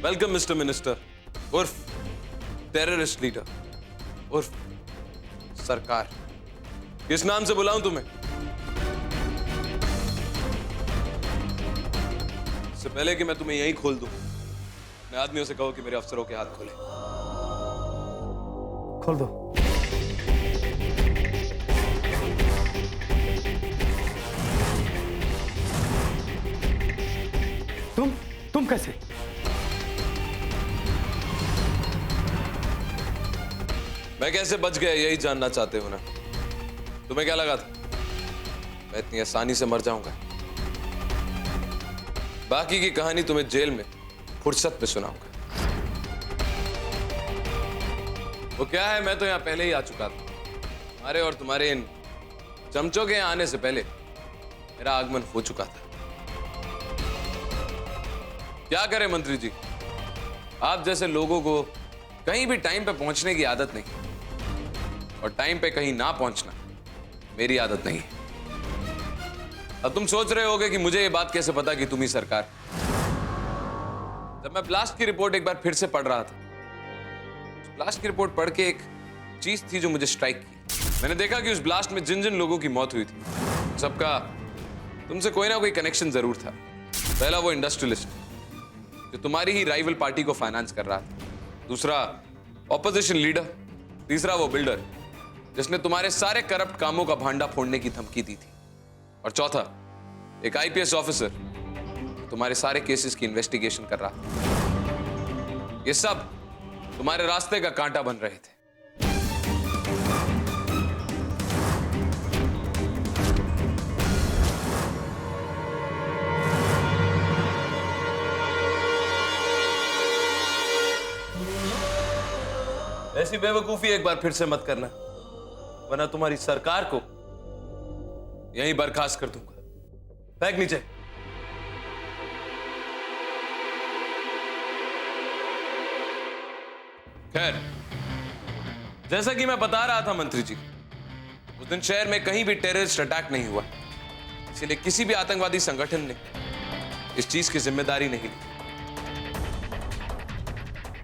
वेलकम मिस्टर मिनिस्टर, उर्फ टेररिस्ट लीडर, उर्फ सरकार। किस नाम से बुलाऊं तुम्हें? इससे पहले कि मैं तुम्हें यहीं खोल दूं, मैं आदमियों से कहो कि मेरे अफसरों के हाथ खोले। खोल दो। तुम कैसे? मैं कैसे बच गया यही जानना चाहते हो ना? तुम्हें क्या लगा था मैं इतनी आसानी से मर जाऊंगा? बाकी की कहानी तुम्हें जेल में फुर्सत में सुनाऊंगा। वो क्या है, मैं तो यहां पहले ही आ चुका था। तुम्हारे और तुम्हारे इन चमचों के यहां आने से पहले मेरा आगमन हो चुका था। क्या करें मंत्री जी, आप जैसे लोगों को कहीं भी टाइम पे पहुंचने की आदत नहीं, और टाइम पे कहीं ना पहुंचना मेरी आदत नहीं है। अब तुम सोच रहे होगे कि मुझे ये बात कैसे पता कि तुम ही सरकार। जब मैं ब्लास्ट की रिपोर्ट एक बार फिर से पढ़ रहा था, ब्लास्ट की रिपोर्ट पढ़ के एक चीज थी जो मुझे स्ट्राइक की। मैंने देखा कि उस ब्लास्ट में जिन जिन लोगों की मौत हुई थी, सबका तुमसे कोई ना कोई कनेक्शन जरूर था। पहला वो इंडस्ट्रियलिस्ट जो तुम्हारी ही राइवल पार्टी को फाइनेंस कर रहा था, दूसरा ऑपोजिशन लीडर, तीसरा वो बिल्डर जिसने तुम्हारे सारे करप्ट कामों का भांडा फोड़ने की धमकी दी थी, और चौथा एक आईपीएस ऑफिसर तुम्हारे सारे केसेस की इन्वेस्टिगेशन कर रहा था। ये सब तुम्हारे रास्ते का कांटा बन रहे थे। ऐसी बेवकूफी एक बार फिर से मत करना, वरना तुम्हारी सरकार को यहीं बर्खास्त कर दूंगा। फेंक नीचे। खैर, जैसा कि मैं बता रहा था मंत्री जी, उस दिन शहर में कहीं भी टेररिस्ट अटैक नहीं हुआ, इसलिए किसी भी आतंकवादी संगठन ने इस चीज की जिम्मेदारी नहीं ली।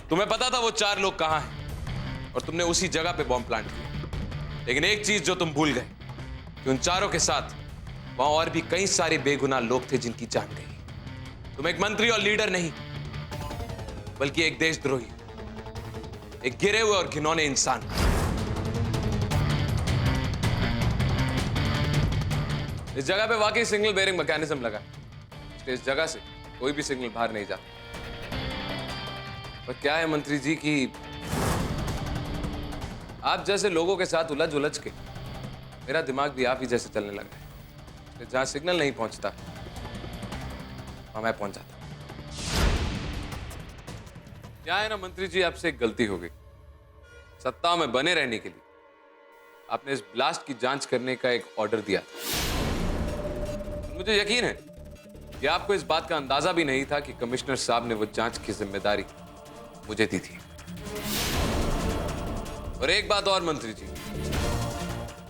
तुम्हें पता था वो 4 लोग कहां हैं, और तुमने उसी जगह पे बॉम्ब प्लांट किया। लेकिन एक चीज जो तुम भूल गए कि उन चारों के साथ वहां और भी कई सारे बेगुनाह लोग थे जिनकी जान गई। तुम एक मंत्री और लीडर नहीं, बल्कि एक देशद्रोही, एक गिरे हुए और घिनौने इंसान। इस जगह पे वाकई सिग्नल बेयरिंग मैकेनिज्म लगा है, इसलिए इस जगह से कोई भी सिग्नल बाहर नहीं जाता। पर क्या है मंत्री जी कि आप जैसे लोगों के साथ उलझ उलझ के मेरा दिमाग भी आप ही जैसे चलने लगा है। जहां सिग्नल नहीं पहुंचता वहां मैं पहुंच जाता। क्या है ना मंत्री जी, आपसे एक गलती हो गई। सत्ता में बने रहने के लिए आपने इस ब्लास्ट की जांच करने का एक ऑर्डर दिया था। मुझे यकीन है कि आपको इस बात का अंदाजा भी नहीं था कि कमिश्नर साहब ने वो जांच की जिम्मेदारी मुझे दी थी। और एक बात और मंत्री जी,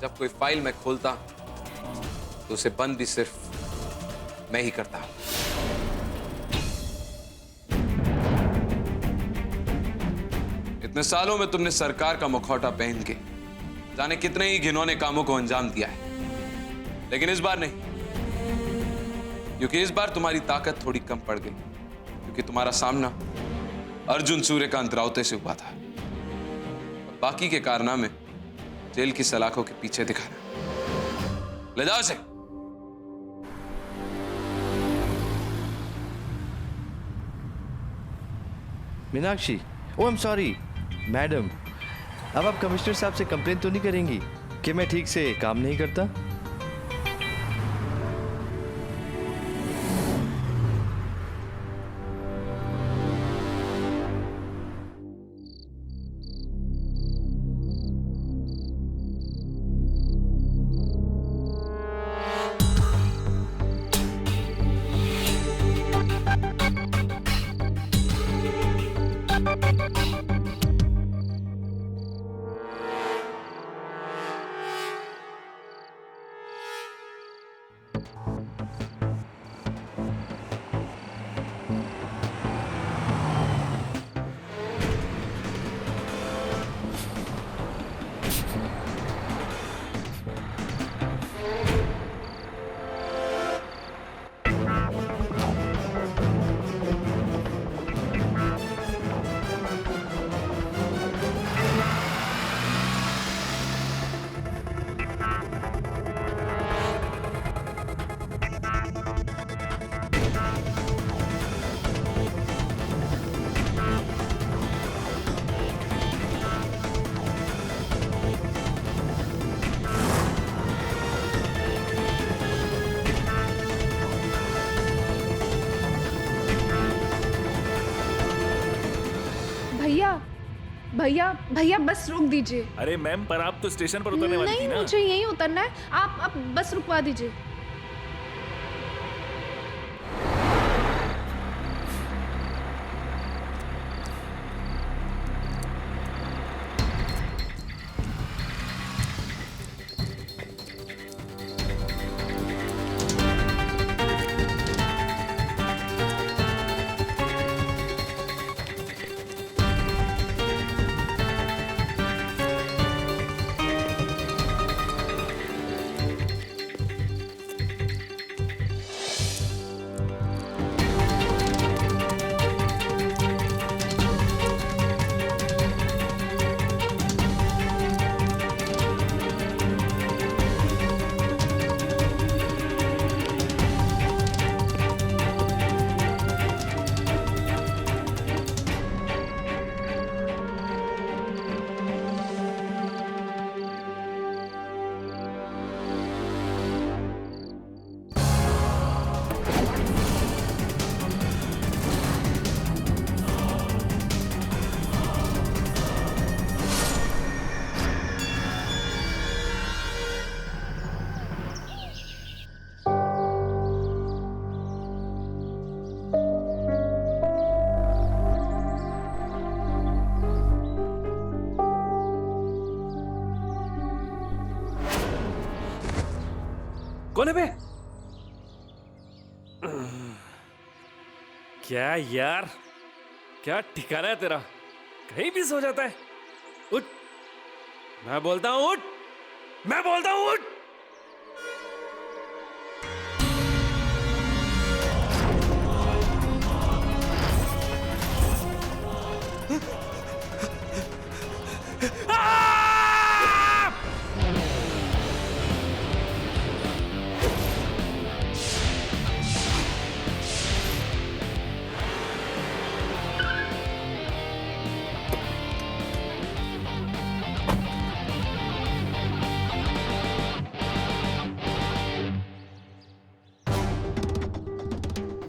जब कोई फाइल मैं खोलता तो उसे बंद भी सिर्फ मैं ही करता। इतने सालों में तुमने सरकार का मुखौटा पहन के जाने कितने ही घिनौने कामों को अंजाम दिया है, लेकिन इस बार नहीं, क्योंकि इस बार तुम्हारी ताकत थोड़ी कम पड़ गई, क्योंकि तुम्हारा सामना अर्जुन सूर्यकांत राउते से हुआ था। बाकी के कारनामे जेल की सलाखों के पीछे दिखाना। ले जाओ इसे। मीनाक्षी, ओ आई एम सॉरी मैडम, अब आप कमिश्नर साहब से कंप्लेन तो नहीं करेंगी कि मैं ठीक से काम नहीं करता? भैया भैया बस रोक दीजिए। अरे मैम, पर आप तो स्टेशन पर उतरने वाली थी ना। नहीं, मुझे यहीं उतरना है, आप बस रुकवा दीजिए। कौन है बे? क्या यार, क्या ठिकाना है तेरा, कहीं भी सो जाता है। उठ, मैं बोलता हूं उठ, मैं बोलता हूं उठ।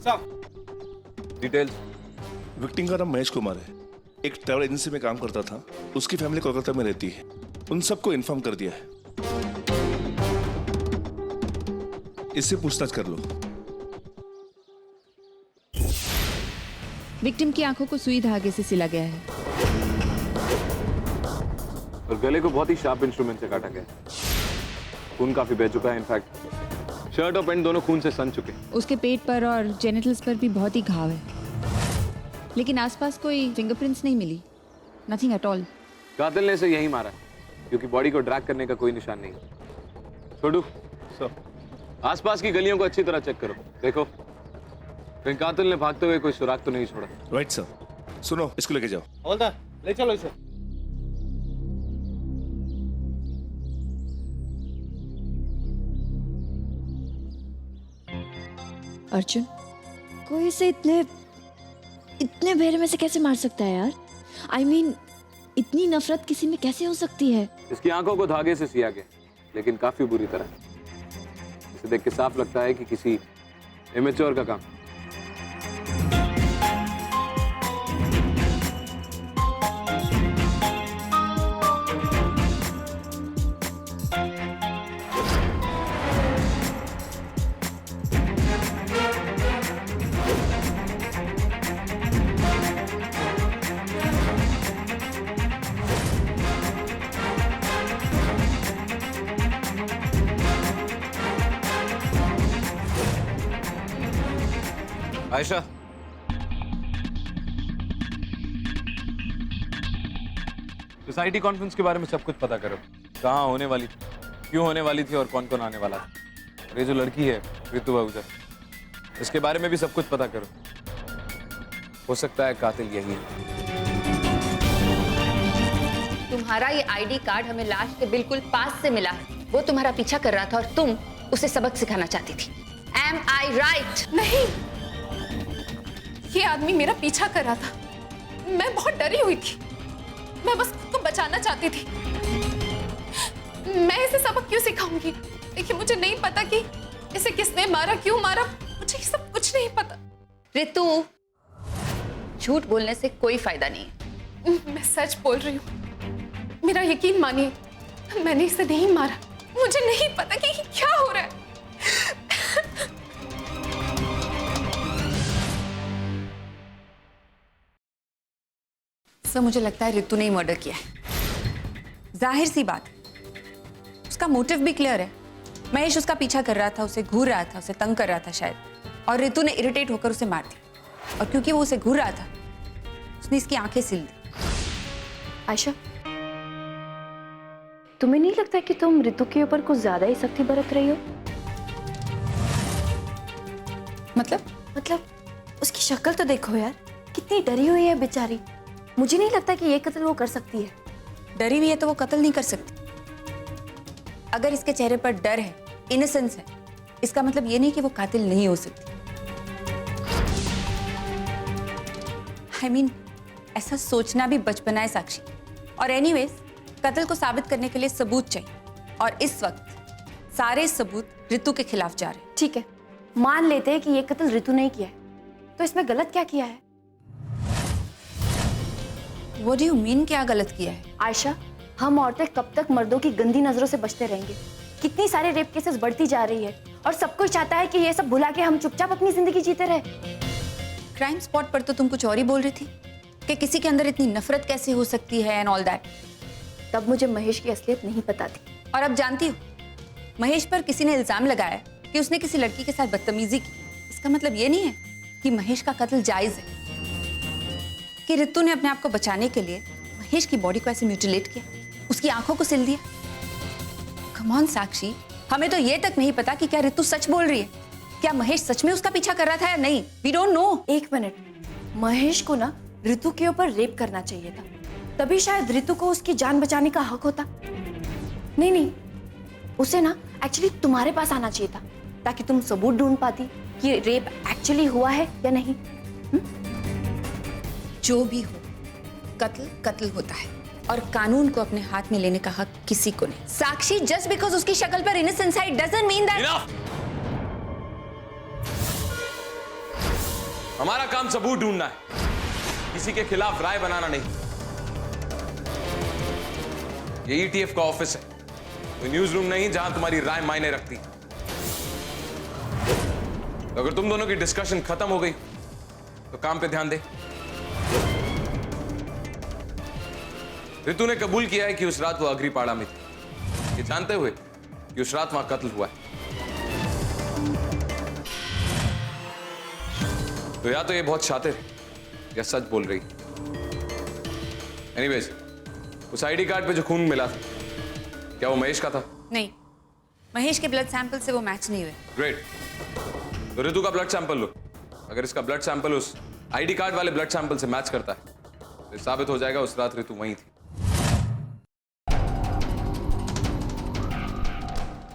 डिटेल्स। विक्टिम का नाम महेश कुमार है, एक ट्रैवल एजेंसी में काम करता था, उसकी फैमिली कोलकाता में रहती है। उन सबको इन्फॉर्म कर दिया है, इससे पूछताछ कर लो। विक्टिम की आंखों को सुई धागे से सिला गया है और गले को बहुत ही शार्प इंस्ट्रूमेंट से काटा गया है। खून काफी बह चुका है, इनफैक्ट शर्ट और पैंट दोनों खून से सन चुके। उसके पेट पर और जेनिटल्स पर भी बहुत ही घाव है, लेकिन आसपास कोई फिंगरप्रिंट्स नहीं मिली। Nothing at all. कातिल ने इसे यहीं मारा क्योंकि बॉडी को ड्रैग करने का कोई निशान नहीं। छोटू सर, आसपास की गलियों को अच्छी तरह चेक करो, देखो कहीं कातिल ने भागते हुए कोई सुराग तो नहीं छोड़ा। Right sir. सुनो, इसको लेके जाओ। हवलदार ले चलो इसे। अर्जुन, कोई इसे इतने बेर में से कैसे मार सकता है यार? I mean, इतनी नफरत किसी में कैसे हो सकती है? इसकी आंखों को धागे से सिया गया, लेकिन काफी बुरी तरह। इसे देख के साफ लगता है कि किसी इमेच्योर का काम। आयशा, सोसाइटी कॉन्फ्रेंस के बारे में सब कुछ पता करो। कहाँ होने वाली थी, क्यों होने वाली थी और कौन कौन आने वाला था। और ये जो लड़की है ऋतु आहूजा, इसके बारे में भी सब कुछ पता करो। हो सकता है कातिल यही है। तुम्हारा ये आईडी कार्ड हमें लाश के बिल्कुल पास से मिला है। वो तुम्हारा पीछा कर रहा था और तुम उसे सबक सिखाना चाहती थी। Am I right? नहीं, ये आदमी मेरा पीछा कर रहा था। मैं बहुत डरी हुई थी, मैं बस खुद को बचाना चाहती थी। मैं इसे सबक क्यों सिखाऊंगी? देखिए, मुझे नहीं पता कि इसे किसने मारा, क्यों मारा, मुझे सब कुछ नहीं पता। ऋतु, झूठ बोलने से कोई फायदा नहीं है। मैं सच बोल रही हूँ, मेरा यकीन मानिए, मैंने इसे नहीं मारा। मुझे नहीं पता कि क्या हो रहा है। सर, मुझे लगता है ऋतु ने ही मर्डर किया है। जाहिर सी बात, उसका मोटिव भी क्लियर है। महेश उसका पीछा कर रहा था, उसे घूर रहा था, उसे तंग कर रहा था शायद, और ऋतु ने इरिटेट होकर उसे मार दिया। और क्योंकि वो उसे घूर रहा था, उसने इसकी आंखें सिल दी। आयशा, तुम्हें नहीं लगता कि तुम ऋतु के ऊपर कुछ ज्यादा ही सख्ती बरत रही हो? मतलब उसकी शक्ल तो देखो यार, कितनी डरी हुई है बेचारी। मुझे नहीं लगता कि ये कत्ल वो कर सकती है। डरी हुई है तो वो कत्ल नहीं कर सकती। अगर इसके चेहरे पर डर है, इनोसेंस है, इसका मतलब ये नहीं कि वो कातिल नहीं हो सकती। I mean, ऐसा सोचना भी बचपना है साक्षी। और एनीवेज, कत्ल को साबित करने के लिए सबूत चाहिए, और इस वक्त सारे सबूत ऋतु के खिलाफ जा रहे हैं। ठीक है, मान लेते हैं कि ये कत्ल ऋतु ने किया है, तो इसमें गलत क्या किया है? What do you mean, क्या गलत किया है? आयशा, हम औरतें कब तक मर्दों की गंदी नजरों से बचते रहेंगे? कितनी सारे रेप केसेस बढ़ती जा रही है, और सब कोई चाहता है कि ये सब भुला के हम चुपचाप अपनी जिंदगी जीते रहे। क्राइम स्पॉट पर तो तुम कुछ और ही बोल रही थी कि किसी के अंदर इतनी नफरत कैसे हो सकती है एंड ऑल दैट। तब मुझे महेश की असलियत नहीं पता थी। और अब जानती हो, महेश पर किसी ने इल्जाम लगाया कि उसने किसी लड़की के साथ बदतमीजी की। इसका मतलब ये नहीं है कि महेश का कत्ल जायज है, कि ऋतु ने अपने आप को बचाने के लिए महेश की बॉडी को ऐसे म्यूटिलेट किया, उसकी आंखों को सिल दिया। कम ऑन साक्षी, हमें तो ये तक नहीं पता कि क्या ऋतु सच बोल रही है। क्या महेश सच में उसका पीछा कर रहा था या नहीं? We don't know. एक मिनट, महेश को ना ऋतु के ऊपर रेप करना चाहिए था, तभी शायद ऋतु को उसकी जान बचाने का हक होता। नहीं, उसे ना एक्चुअली तुम्हारे पास आना चाहिए था, ताकि तुम सबूत ढूंढ पाती कि रेप एक्चुअली हुआ है या नहीं। जो भी हो, कत्ल कत्ल होता है, और कानून को अपने हाथ में लेने का हक किसी को नहीं। साक्षी, जस्ट बिकॉज उसकी शक्ल पर इनोसेंस है, डजंट मीन दैट। हमारा काम सबूत ढूंढना है, किसी के खिलाफ राय बनाना नहीं। ये ईटीएफ का ऑफिस है, कोई न्यूज रूम नहीं जहां तुम्हारी राय मायने रखती है। तो अगर तुम दोनों की डिस्कशन खत्म हो गई तो काम पे ध्यान दे। रितु ने कबूल किया है कि उस रात वो अग्रीपाड़ा में थी, ये जानते हुए कि उस रात वहां कत्ल हुआ है। तो या तो ये बहुत शातिर या सच बोल रही। एनीवेज, उस आईडी कार्ड पे जो खून मिला था, क्या वो महेश का था? नहीं, महेश के ब्लड सैंपल से वो मैच नहीं हुए। ग्रेट, तो रितु का ब्लड सैंपल लो। अगर इसका ब्लड सैंपल उस आईडी कार्ड वाले ब्लड सैंपल से मैच करता है तो साबित हो जाएगा उस रात रितु वहीं थी।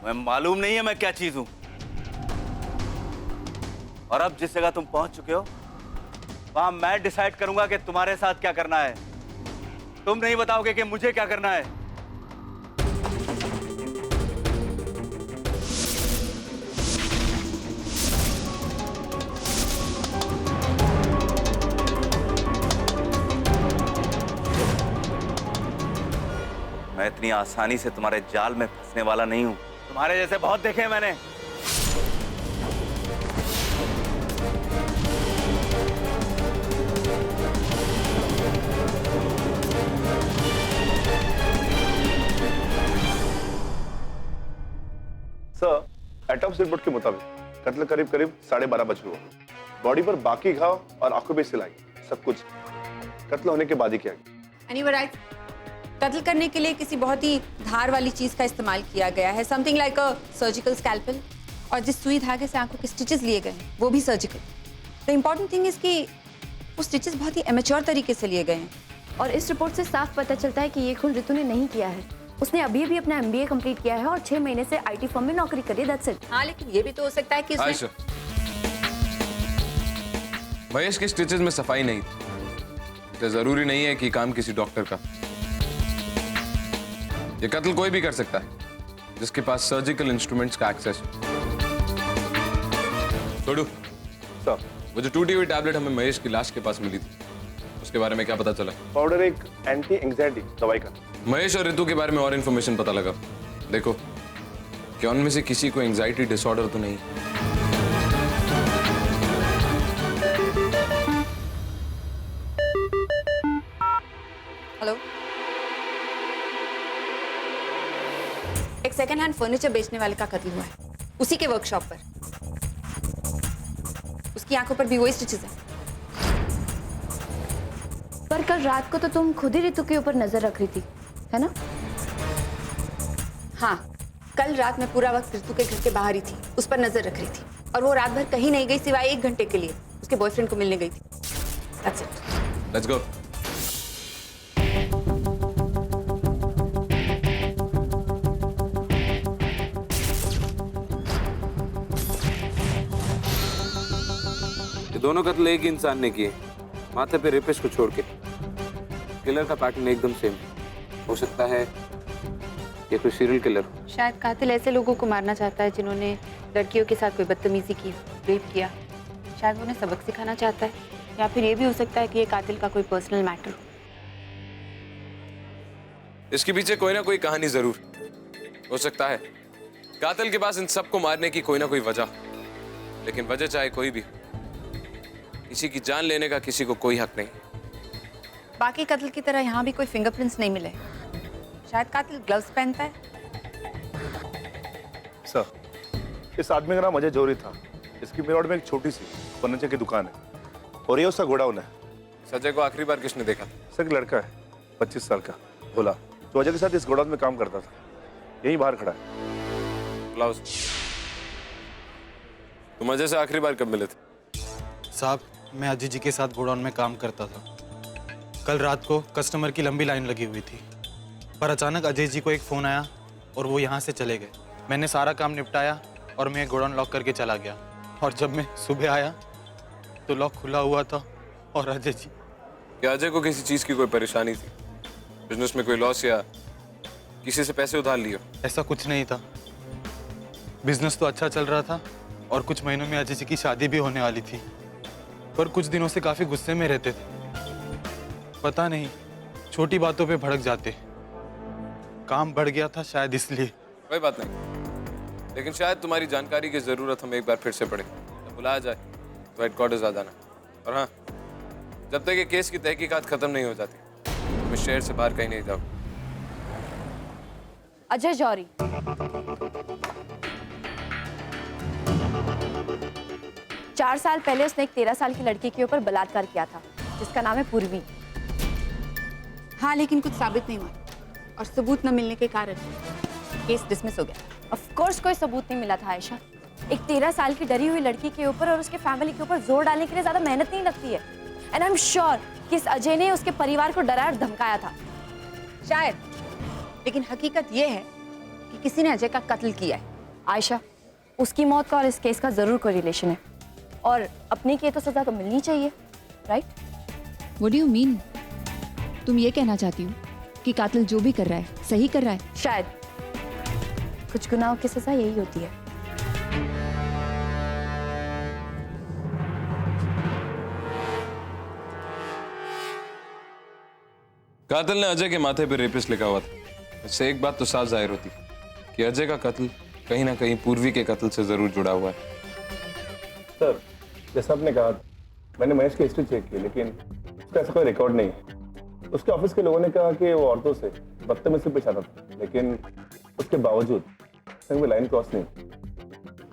मैं मालूम नहीं है मैं क्या चीज हूं, और अब जिस जगह तुम पहुंच चुके हो वहां मैं डिसाइड करूंगा कि तुम्हारे साथ क्या करना है। तुम नहीं बताओगे कि मुझे क्या करना है। मैं इतनी आसानी से तुम्हारे जाल में फंसने वाला नहीं हूं। तुम्हारे जैसे बहुत देखे हैं मैंने। सर, एटॉप्सी रिपोर्ट के मुताबिक कत्ल करीब 12:30 बजे हुआ। बॉडी पर बाकी घाव और आंखों पे सिलाई, सब कुछ कत्ल होने के बाद ही किया गया। And you were right. कत्ल करने के लिए किसी बहुत ही धार वाली चीज का इस्तेमाल किया गया है, समथिंग लाइक अ सर्जिकल स्कैल्पेल। और जिस सुई धागे से आंखों के स्टिचेस लिए गए हैं वो भी surgical. The important thing is कि वो स्टिचेस बहुत ही एमेच्योर तरीके से लिए गए हैं। और इस रिपोर्ट से साफ पता चलता है कि ये खून रितु ने नहीं किया है। उसने अभी भी अपना MBA कंप्लीट किया है और 6 महीने से IT फर्म में नौकरी करी है। That's it. हाँ, लेकिन ये भी तो हो सकता है कि आयशा, महेश के स्टिचेस में सफाई नहीं थी, तो जरूरी नहीं है कि काम किसी डॉक्टर का। ये कत्ल कोई भी कर सकता है जिसके पास सर्जिकल इंस्ट्रूमेंट्स का एक्सेस हो। छोड़ू सर, वो जो टूटी हुई टैबलेट हमें महेश की लाश के पास मिली थी, उसके बारे में क्या पता चला? पाउडर एक एंटी एंजाइटी दवाई का। महेश और रितु के बारे में और इन्फॉर्मेशन पता लगा। देखो क्या उनमें से किसी को एंजाइटी डिसऑर्डर तो नहीं? हेलो, एक सेकंड हैंड फर्नीचर बेचने वाले का कत्ल हुआ है, उसी के वर्कशॉप पर। उसकी आंखों पर भी वही स्टिचेस हैं। पर कल रात को तो तुम खुद ही रितु के ऊपर नजर रख रही थी, है ना? हाँ, कल रात मैं पूरा वक्त रितु के घर के बाहर ही थी, उस पर नजर रख रही थी। और वो रात भर कहीं नहीं गई सिवाय 1 घंटे के लिए उसके बॉयफ्रेंड को मिलने गई थी। That's it. Let's go. ये दोनों कत्ल एक ही इंसान ने किए, माथे पे रेपिस को छोड़ के। किलर का पैटर्न एकदम सेम हो सकता है, ये कोई सीरियल किलर हो। शायद कातिल ऐसे लोगों को मारना चाहता है जिन्होंने लड़कियों के साथ कोई बदतमीजी की, रेप किया। शायद वो उन्हें सबक सिखाना चाहता है, या फिर ये भी हो सकता है कि ये कातिल का कोई पर्सनल मैटर हो। इसके पीछे कोई ना कोई कहानी जरूर हो सकता है। कातिल के पास इन सबको मारने की कोई ना कोई वजह, लेकिन वजह चाहे कोई भी, किसी की जान लेने का किसी को कोई हक नहीं। बाकी कत्ल की तरह यहाँ भी कोई फिंगरप्रिंट्स नहीं मिले। शायद कातिल ग्लव्स पहनता है। सर, इस आदमी का नाम अजय जौहरी था। इसकी मेरठ में एक छोटी सी फर्नीचर की दुकान है और ये उसका गोडाउन है। सजय को आखिरी बार किसने देखा? सर, एक लड़का है 25 साल का, भोला, जो अजय के साथ इस गोडाउन में काम करता था। यहीं बाहर खड़ा है। ब्लाउज। तुम अजय से आखिरी बार कब मिले थे? साहब, मैं अजय जी के साथ गोडाउन में काम करता था। कल रात को कस्टमर की लंबी लाइन लगी हुई थी, पर अचानक अजय जी को एक फ़ोन आया और वो यहाँ से चले गए। मैंने सारा काम निपटाया और मैं गोडाउन लॉक करके चला गया। और जब मैं सुबह आया तो लॉक खुला हुआ था और अजय जी। क्या अजय को किसी चीज़ की कोई परेशानी थी? बिजनेस में कोई लॉस या किसी से पैसे उधार लिए? ऐसा कुछ नहीं था। बिजनेस तो अच्छा चल रहा था और कुछ महीनों में अजय जी की शादी भी होने वाली थी। पर कुछ दिनों से काफी गुस्से में रहते थे। पता नहीं, छोटी बातों पे भड़क जाते। काम बढ़ गया था शायद इसलिए। कोई बात नहीं, लेकिन शायद तुम्हारी जानकारी की जरूरत हमें एक बार फिर से पड़े। जब बुलाया जाए तो हेडक्वार्टर्स आ जाना। और हाँ, जब तक ये केस की तहकीकात खत्म नहीं हो जाती, तुम इस शहर से बाहर कहीं नहीं जाओ। अजय जौहरी, चार साल पहले उसने एक 13 साल की लड़की के ऊपर बलात्कार किया था जिसका नाम है पूर्वी। हाँ, लेकिन कुछ साबित नहीं हुआ और सबूत न मिलने के कारण केस डिसमिस हो गया। ऑफ कोर्स कोई सबूत नहीं मिला था आयशा। एक 13 साल की डरी हुई लड़की के ऊपर और उसके फैमिली के ऊपर जोर डालने के लिए ज्यादा मेहनत नहीं लगती है। एंड आई एम श्योर कि इस अजय ने उसके परिवार को डराया और धमकाया था। शायद, लेकिन हकीकत ये है कि किसी ने अजय का कत्ल किया है। आयशा, उसकी मौत का और इस केस का जरूर कोई रिलेशन है और अपने की तो सजा तो मिलनी चाहिए, right? What do you mean? तुम ये कहना चाहती हो कि कातिल जो भी कर रहा है सही कर रहा है? शायद कुछ गुनाहों की सजा यही होती है। कातिल ने अजय के माथे पे रेपिस्ट लिखा हुआ था। इससे एक बात तो साफ जाहिर होती कि अजय का कत्ल कहीं ना कहीं पूर्वी के कत्ल से जरूर जुड़ा हुआ है। सर, जैसा आपने कहा, मैंने महेश की हिस्ट्री चेक की, लेकिन उसका ऐसा कोई रिकॉर्ड नहीं है। उसके ऑफिस के लोगों ने कहा कि वो औरतों से बदतमीजी पेश आता था, लेकिन उसके बावजूद वो लाइन क्रॉस नहीं।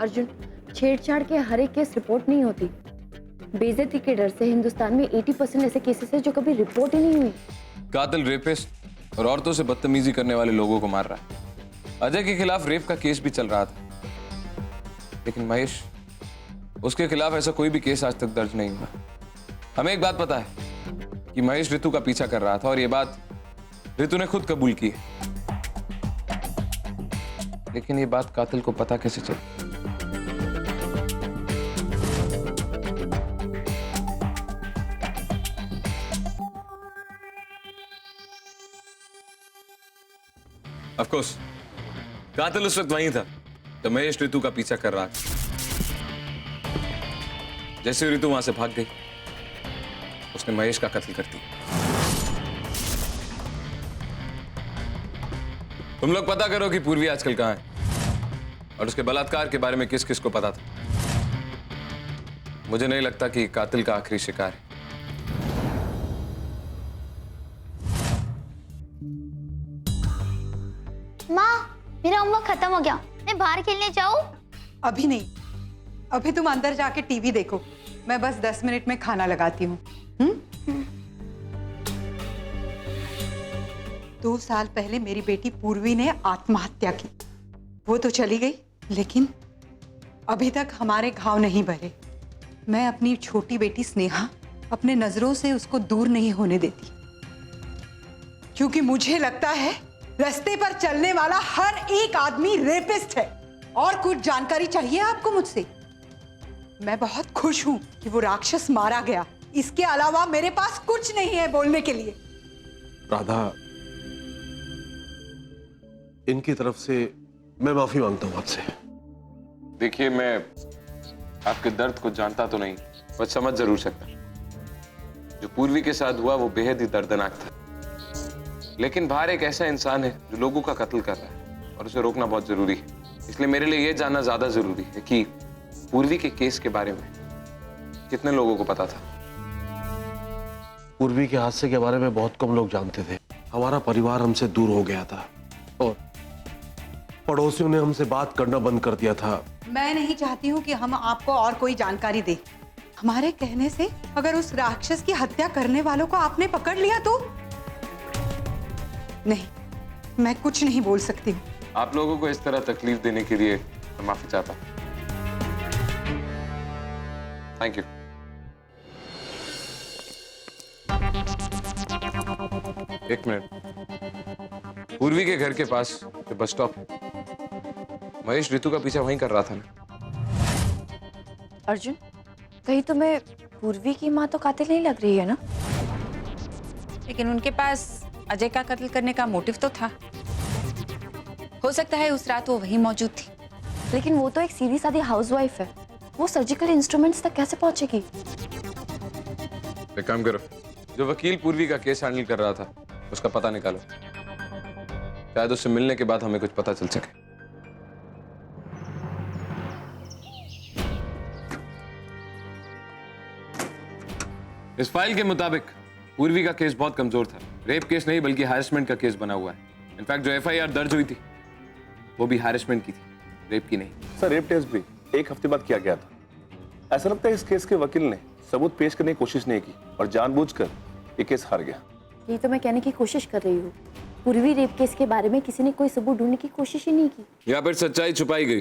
अर्जुन, छेड़छाड़ के हर एक केस रिपोर्ट नहीं होती। बेइज्जती के डर से हिंदुस्तान में 80% ऐसे केसेस है जो कभी रिपोर्ट ही नहीं हुई। कातिल रेपिस्ट और औरतों से बदतमीजी करने वाले लोगों को मार रहा है। अजय के खिलाफ रेप का केस भी चल रहा था, लेकिन महेश, उसके खिलाफ ऐसा कोई भी केस आज तक दर्ज नहीं हुआ। हमें एक बात पता है कि महेश ऋतु का पीछा कर रहा था और ये बात ऋतु ने खुद कबूल की है। लेकिन ये बात कातिल को पता कैसे चली? ऑफ कोर्स, कातिल उस वक्त वहीं था तो महेश ऋतु का पीछा कर रहा था। जैसे ऋतु वहां से भाग गई, उसने महेश का कत्ल कर दिया। तुम लोग पता करो कि पूर्वी आजकल कहां है और उसके बलात्कार के बारे में किस किस को पता था। मुझे नहीं लगता कि कातिल का आखिरी शिकार है। माँ, मेरा होमवर्क खत्म हो गया, मैं बाहर खेलने जाऊँ? अभी नहीं, अभी तुम अंदर जाके टीवी देखो, मैं बस 10 मिनट में खाना लगाती हूँ। 2 साल पहले मेरी बेटी पूर्वी ने आत्महत्या की। वो तो चली गई, लेकिन अभी तक हमारे घाव नहीं भरे। मैं अपनी छोटी बेटी स्नेहा अपने नजरों से उसको दूर नहीं होने देती, क्योंकि मुझे लगता है रास्ते पर चलने वाला हर एक आदमी रेपिस्ट है। और कुछ जानकारी चाहिए आपको मुझसे? मैं बहुत खुश हूं कि वो राक्षस मारा गया। इसके अलावा मेरे पास कुछ नहीं है बोलने के लिए। राधा, इनकी तरफ से मैं माफी मांगता हूं आपसे। देखिए, मैं आपके दर्द को जानता तो नहीं, पर समझ जरूर सकता। जो पूर्वी के साथ हुआ वो बेहद ही दर्दनाक था, लेकिन बाहर एक ऐसा इंसान है जो लोगों का कत्ल कर रहा है और उसे रोकना बहुत जरूरी है। इसलिए मेरे लिए यह जानना ज्यादा जरूरी है कि पूर्वी के केस के बारे में कितने लोगों को पता था। पूर्वी के हादसे के बारे में बहुत कम लोग जानते थे। हमारा परिवार हमसे दूर हो गया था और पड़ोसियों ने हमसे बात करना बंद कर दिया था। मैं नहीं चाहती हूँ कि हम आपको और कोई जानकारी दें। हमारे कहने से अगर उस राक्षस की हत्या करने वालों को आपने पकड़ लिया तो? नहीं, मैं कुछ नहीं बोल सकती हूँ। आप लोगों को इस तरह तकलीफ देने के लिए मैं माफी चाहता हूँ। Thank you. एक मिनट, पूर्वी के घर के पास जो बस स्टॉप है, महेश ऋतु का पीछा वहीं कर रहा था ना? अर्जुन, कहीं तुम्हें पूर्वी की माँ तो कातिल नहीं लग रही है ना? लेकिन उनके पास अजय का कत्ल करने का मोटिव तो था। हो सकता है उस रात वो वहीं मौजूद थी। लेकिन वो तो एक सीधी सादी हाउसवाइफ है, वो सर्जिकल इंस्ट्रूमेंट्स तक कैसे पहुंचेगी? एक काम करो, जो वकील पूर्वी का केस हैंडल कर रहा था उसका पता निकालो, शायद उससे मिलने के बाद हमें कुछ पता चल सके। इस फाइल के मुताबिक पूर्वी का केस बहुत कमजोर था। रेप केस नहीं बल्कि हैरेसमेंट का केस बना हुआ है। इनफैक्ट जो एफआईआर दर्ज हुई थी वो भी हैरेसमेंट की थी, रेप की नहीं। सर रेप टेस्ट भी 1 हफ्ते बाद किया गया था। ऐसा लगता है इस केस के वकील ने सबूत पेश करने की कोशिश नहीं की और जानबूझकर ये केस हार गया। ये तो मैं कहने की कोशिश कर रही हूँ, पूर्वी रेप केस के बारे में किसी ने कोई सबूत ढूंढने की कोशिश ही नहीं की। या फिर सच्चाई छुपाई गई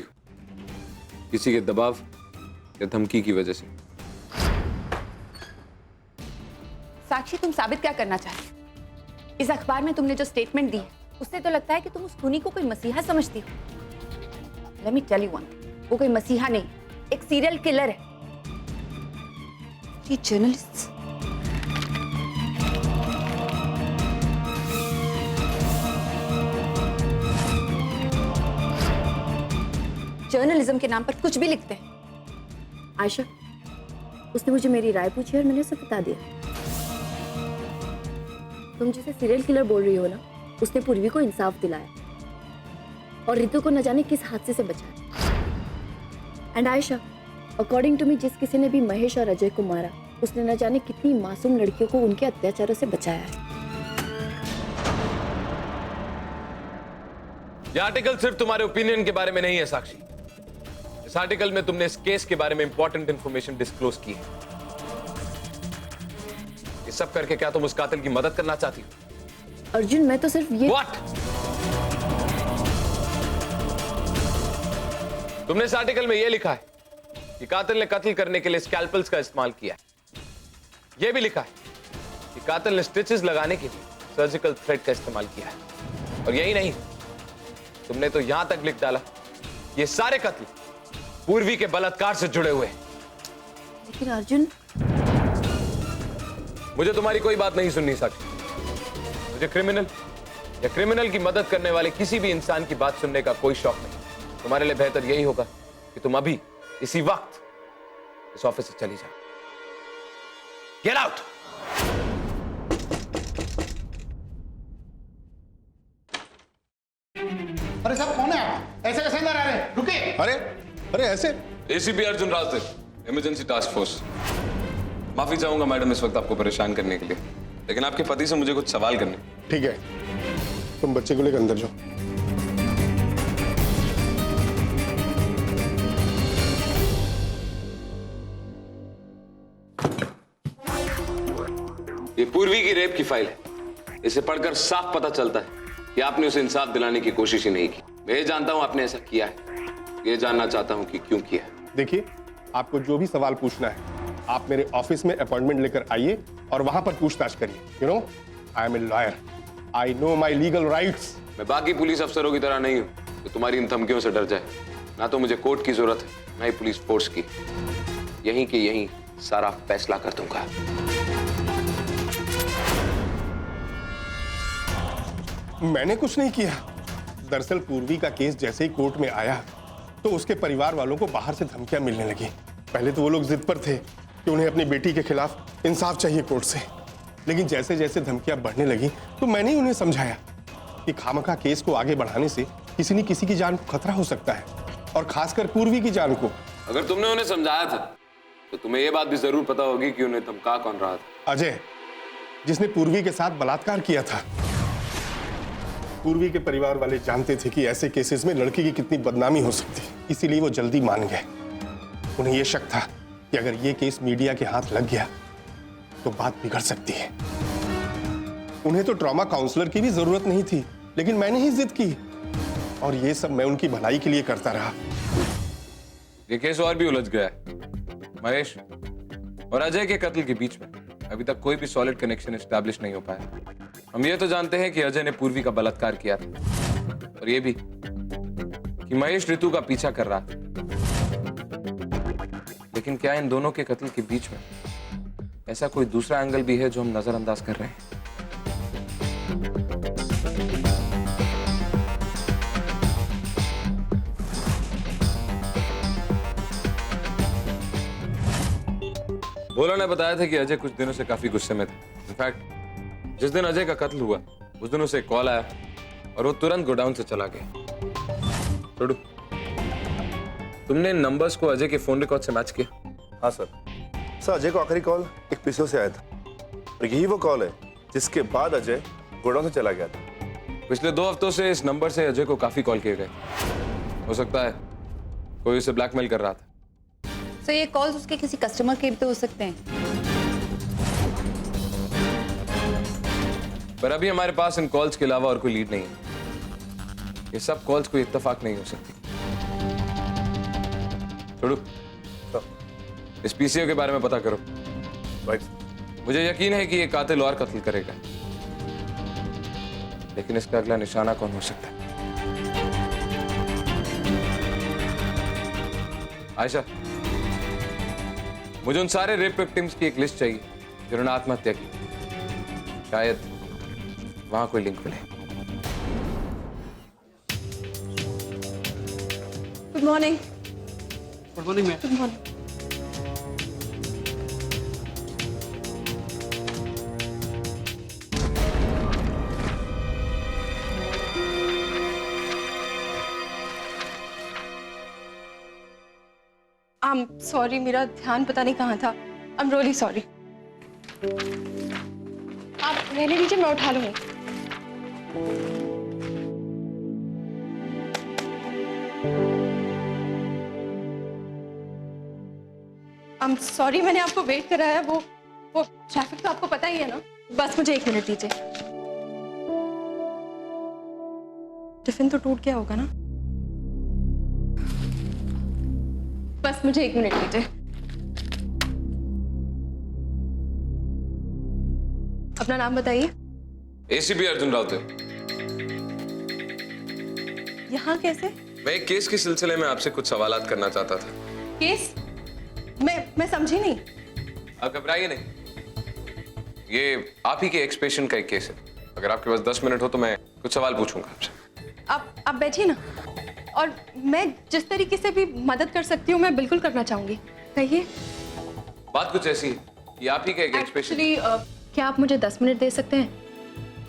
किसी के दबाव या धमकी की वजह से। साक्षी, तुम साबित क्या करना चाहती? इस अखबार में तुमने जो स्टेटमेंट दी है उससे तो लगता है कि तुम उस खूनी को कोई मसीहा समझती हो। Let me tell you one thing, वो कोई मसीहा नहीं, एक सीरियल किलर है। ये जर्नलिस्ट जर्नलिज्म के नाम पर कुछ भी लिखते हैं। आयशा, उसने मुझे मेरी राय पूछी और मैंने उसे बता दिया। तुम जिसे सीरियल किलर बोल रही हो ना, उसने पूर्वी को इंसाफ दिलाया और रितु को न जाने किस हादसे से बचाया। And Ayesha, according to me, जिस किसी ने भी महेश और अजय को मारा उसने न जाने कितनी मासूम लड़कियों को उनके अत्याचारों से बचाया है। यह आर्टिकल सिर्फ तुम्हारे ओपिनियन के बारे में नहीं है साक्षी। इस आर्टिकल में तुमने इस केस के बारे में इंपॉर्टेंट इंफॉर्मेशन डिस्क्लोज की है। ये सब करके क्या तुम उस कातिल की मदद करना चाहती हो? अर्जुन, मैं तो सिर्फ ये What? तुमने इस आर्टिकल में यह लिखा है कि कातिल ने कत्ल करने के लिए स्कैल्पल्स का इस्तेमाल किया है। यह भी लिखा है कि कातिल ने स्टिचेस लगाने के लिए सर्जिकल थ्रेड का इस्तेमाल किया है। और यही नहीं, तुमने तो यहां तक लिख डाला ये सारे कत्ल पूर्वी के बलात्कार से जुड़े हुए हैं। लेकिन अर्जुन, मुझे तुम्हारी कोई बात नहीं सुननी साक्षी। मुझे क्रिमिनल या क्रिमिनल की मदद करने वाले किसी भी इंसान की बात सुनने का कोई शौक नहीं। तुम्हारे लिए बेहतर यही होगा कि तुम अभी इसी वक्त इस ऑफिस से चली जाओ। Get out. अरे साहब, कौन है आप? ऐसे कैसे अंदर आ रहे हैं? रुके। अरे ऐसे? एसीपी अर्जुन राव थे, इमरजेंसी टास्क फोर्स। माफी चाहूंगा मैडम इस वक्त आपको परेशान करने के लिए, लेकिन आपके पति से मुझे कुछ सवाल करने। ठीक है, तुम बच्चे को लेकर अंदर जाओ। ये पूर्वी की रेप की फाइल है। इसे पढ़कर साफ पता चलता है कि आपने उसे इंसाफ दिलाने की कोशिश ही नहीं की। मैं ये जानता हूं आपने ऐसा किया है, ये जानना चाहता हूं कि क्यों किया। देखिए, आपको जो भी सवाल पूछना है आप मेरे ऑफिस में अपॉइंटमेंट लेकर आइए और वहां पर पूछताछ करिए। You know, I am a lawyer, I know my legal rights. मैं बाकी पुलिस अफसरों की तरह नहीं हूं तो तुम्हारी इन धमकियों से डर जाए। ना तो मुझे कोर्ट की जरूरत है, ना ही पुलिस फोर्स की। यहीं के यहीं सारा फैसला कर दूंगा। मैंने कुछ नहीं किया। दरअसल पूर्वी का केस जैसे ही कोर्ट में आया तो उसके परिवार वालों को बाहर से धमकियां मिलने लगी। पहले तो वो लोग जिद पर थे कि उन्हें अपनी बेटी के खिलाफ इंसाफ चाहिए कोर्ट से, लेकिन जैसे जैसे धमकियां बढ़ने लगी तो मैंने ही उन्हें समझाया कि खामखा केस को आगे बढ़ाने से किसी न किसी की जान को खतरा हो सकता है, और खासकर पूर्वी की जान को। अगर तुमने उन्हें समझाया था तो तुम्हें यह बात भी जरूर पता होगी कि उन्हें धमका कौन रहा था। अजय, जिसने पूर्वी के साथ बलात्कार किया था। पूर्वी के परिवार वाले जानते थे कि ऐसे केसेस में लड़की की कितनी बदनामी हो सकती है, इसीलिए वो जल्दी मान गए। उन्हें यह शक था कि अगर ये केस मीडिया के हाथ लग गया तो बात बिगड़ सकती है। उन्हें तो ट्रॉमा काउंसलर की भी जरूरत नहीं थी, लेकिन मैंने ही जिद की, और ये सब मैं उनकी भलाई के लिए करता रहा। ये केस और भी उलझ गया है। महेश और अजय के कत्ल के बीच में अभी तक कोई भी सॉलिड कनेक्शन एस्टैब्लिश नहीं हो पाया। हम ये तो जानते हैं कि अजय ने पूर्वी का बलात्कार किया था, और ये भी कि महेश ऋतु का पीछा कर रहा था। लेकिन क्या इन दोनों के कत्ल के बीच में ऐसा कोई दूसरा एंगल भी है जो हम नजरअंदाज कर रहे हैं? भोला ने बताया था कि अजय कुछ दिनों से काफी गुस्से में था। इनफैक्ट जिस दिन अजय का कत्ल हुआ उस दिन उसे कॉल आया और वो तुरंत गोडाउन से चला गया। छोड़ू, तुमने इन नंबर्स को अजय के फोन रिकॉर्ड से मैच किया? हाँ सर। सर अजय को आखिरी कॉल एक पीसीओ से आया था और यही वो कॉल है जिसके बाद अजय गोडाउन से चला गया था। पिछले 2 हफ्तों से इस नंबर से अजय को काफी कॉल किए गए। हो सकता है कोई उसे ब्लैकमेल कर रहा था। तो ये कॉल्स उसके किसी कस्टमर के भी तो हो सकते हैं। पर अभी हमारे पास इन कॉल्स के अलावा और कोई लीड नहीं है। ये सब कॉल्स कोई इत्तेफाक नहीं हो सकती। छोड़ू, इस पीसीओ के बारे में पता करो। राइट। मुझे यकीन है कि ये कातिल और कत्ल करेगा, लेकिन इसका अगला निशाना कौन हो सकता है? आयशा, मुझे उन सारे रेप विक्टिम्स की एक लिस्ट चाहिए जिन्होंने आत्महत्या की। शायद वहां कोई लिंक मिले। Good morning. Good morning ma'am. Good morning. Sorry, मेरा ध्यान पता नहीं कहाँ था। I am really sorry. आप रहने दीजिए, मैं उठा लूंगी। आई एम सॉरी, मैंने आपको वेट कराया। वो ट्रैफिक तो आपको पता ही है ना। बस मुझे 1 मिनट दीजिए। टिफिन तो टूट गया होगा ना। बस मुझे 1 मिनट दीजिए। अपना नाम बताइए। एसीपी अर्जुन राउत। यहाँ कैसे? मैं एक केस के सिलसिले में आपसे कुछ सवालात करना चाहता था। केस? मैं समझी नहीं। आप घबराइए नहीं, ये आप ही के एक्स पेशेंट का एक केस है। अगर आपके पास 10 मिनट हो तो मैं कुछ सवाल पूछूंगा आपसे। आप बैठिए ना, और मैं जिस तरीके से भी मदद कर सकती हूँ मैं बिल्कुल करना चाहूंगी। कहिए। बात कुछ ऐसी है कि आप ही का एक एक्स पेशेंट। क्या आप मुझे 10 मिनट दे सकते हैं?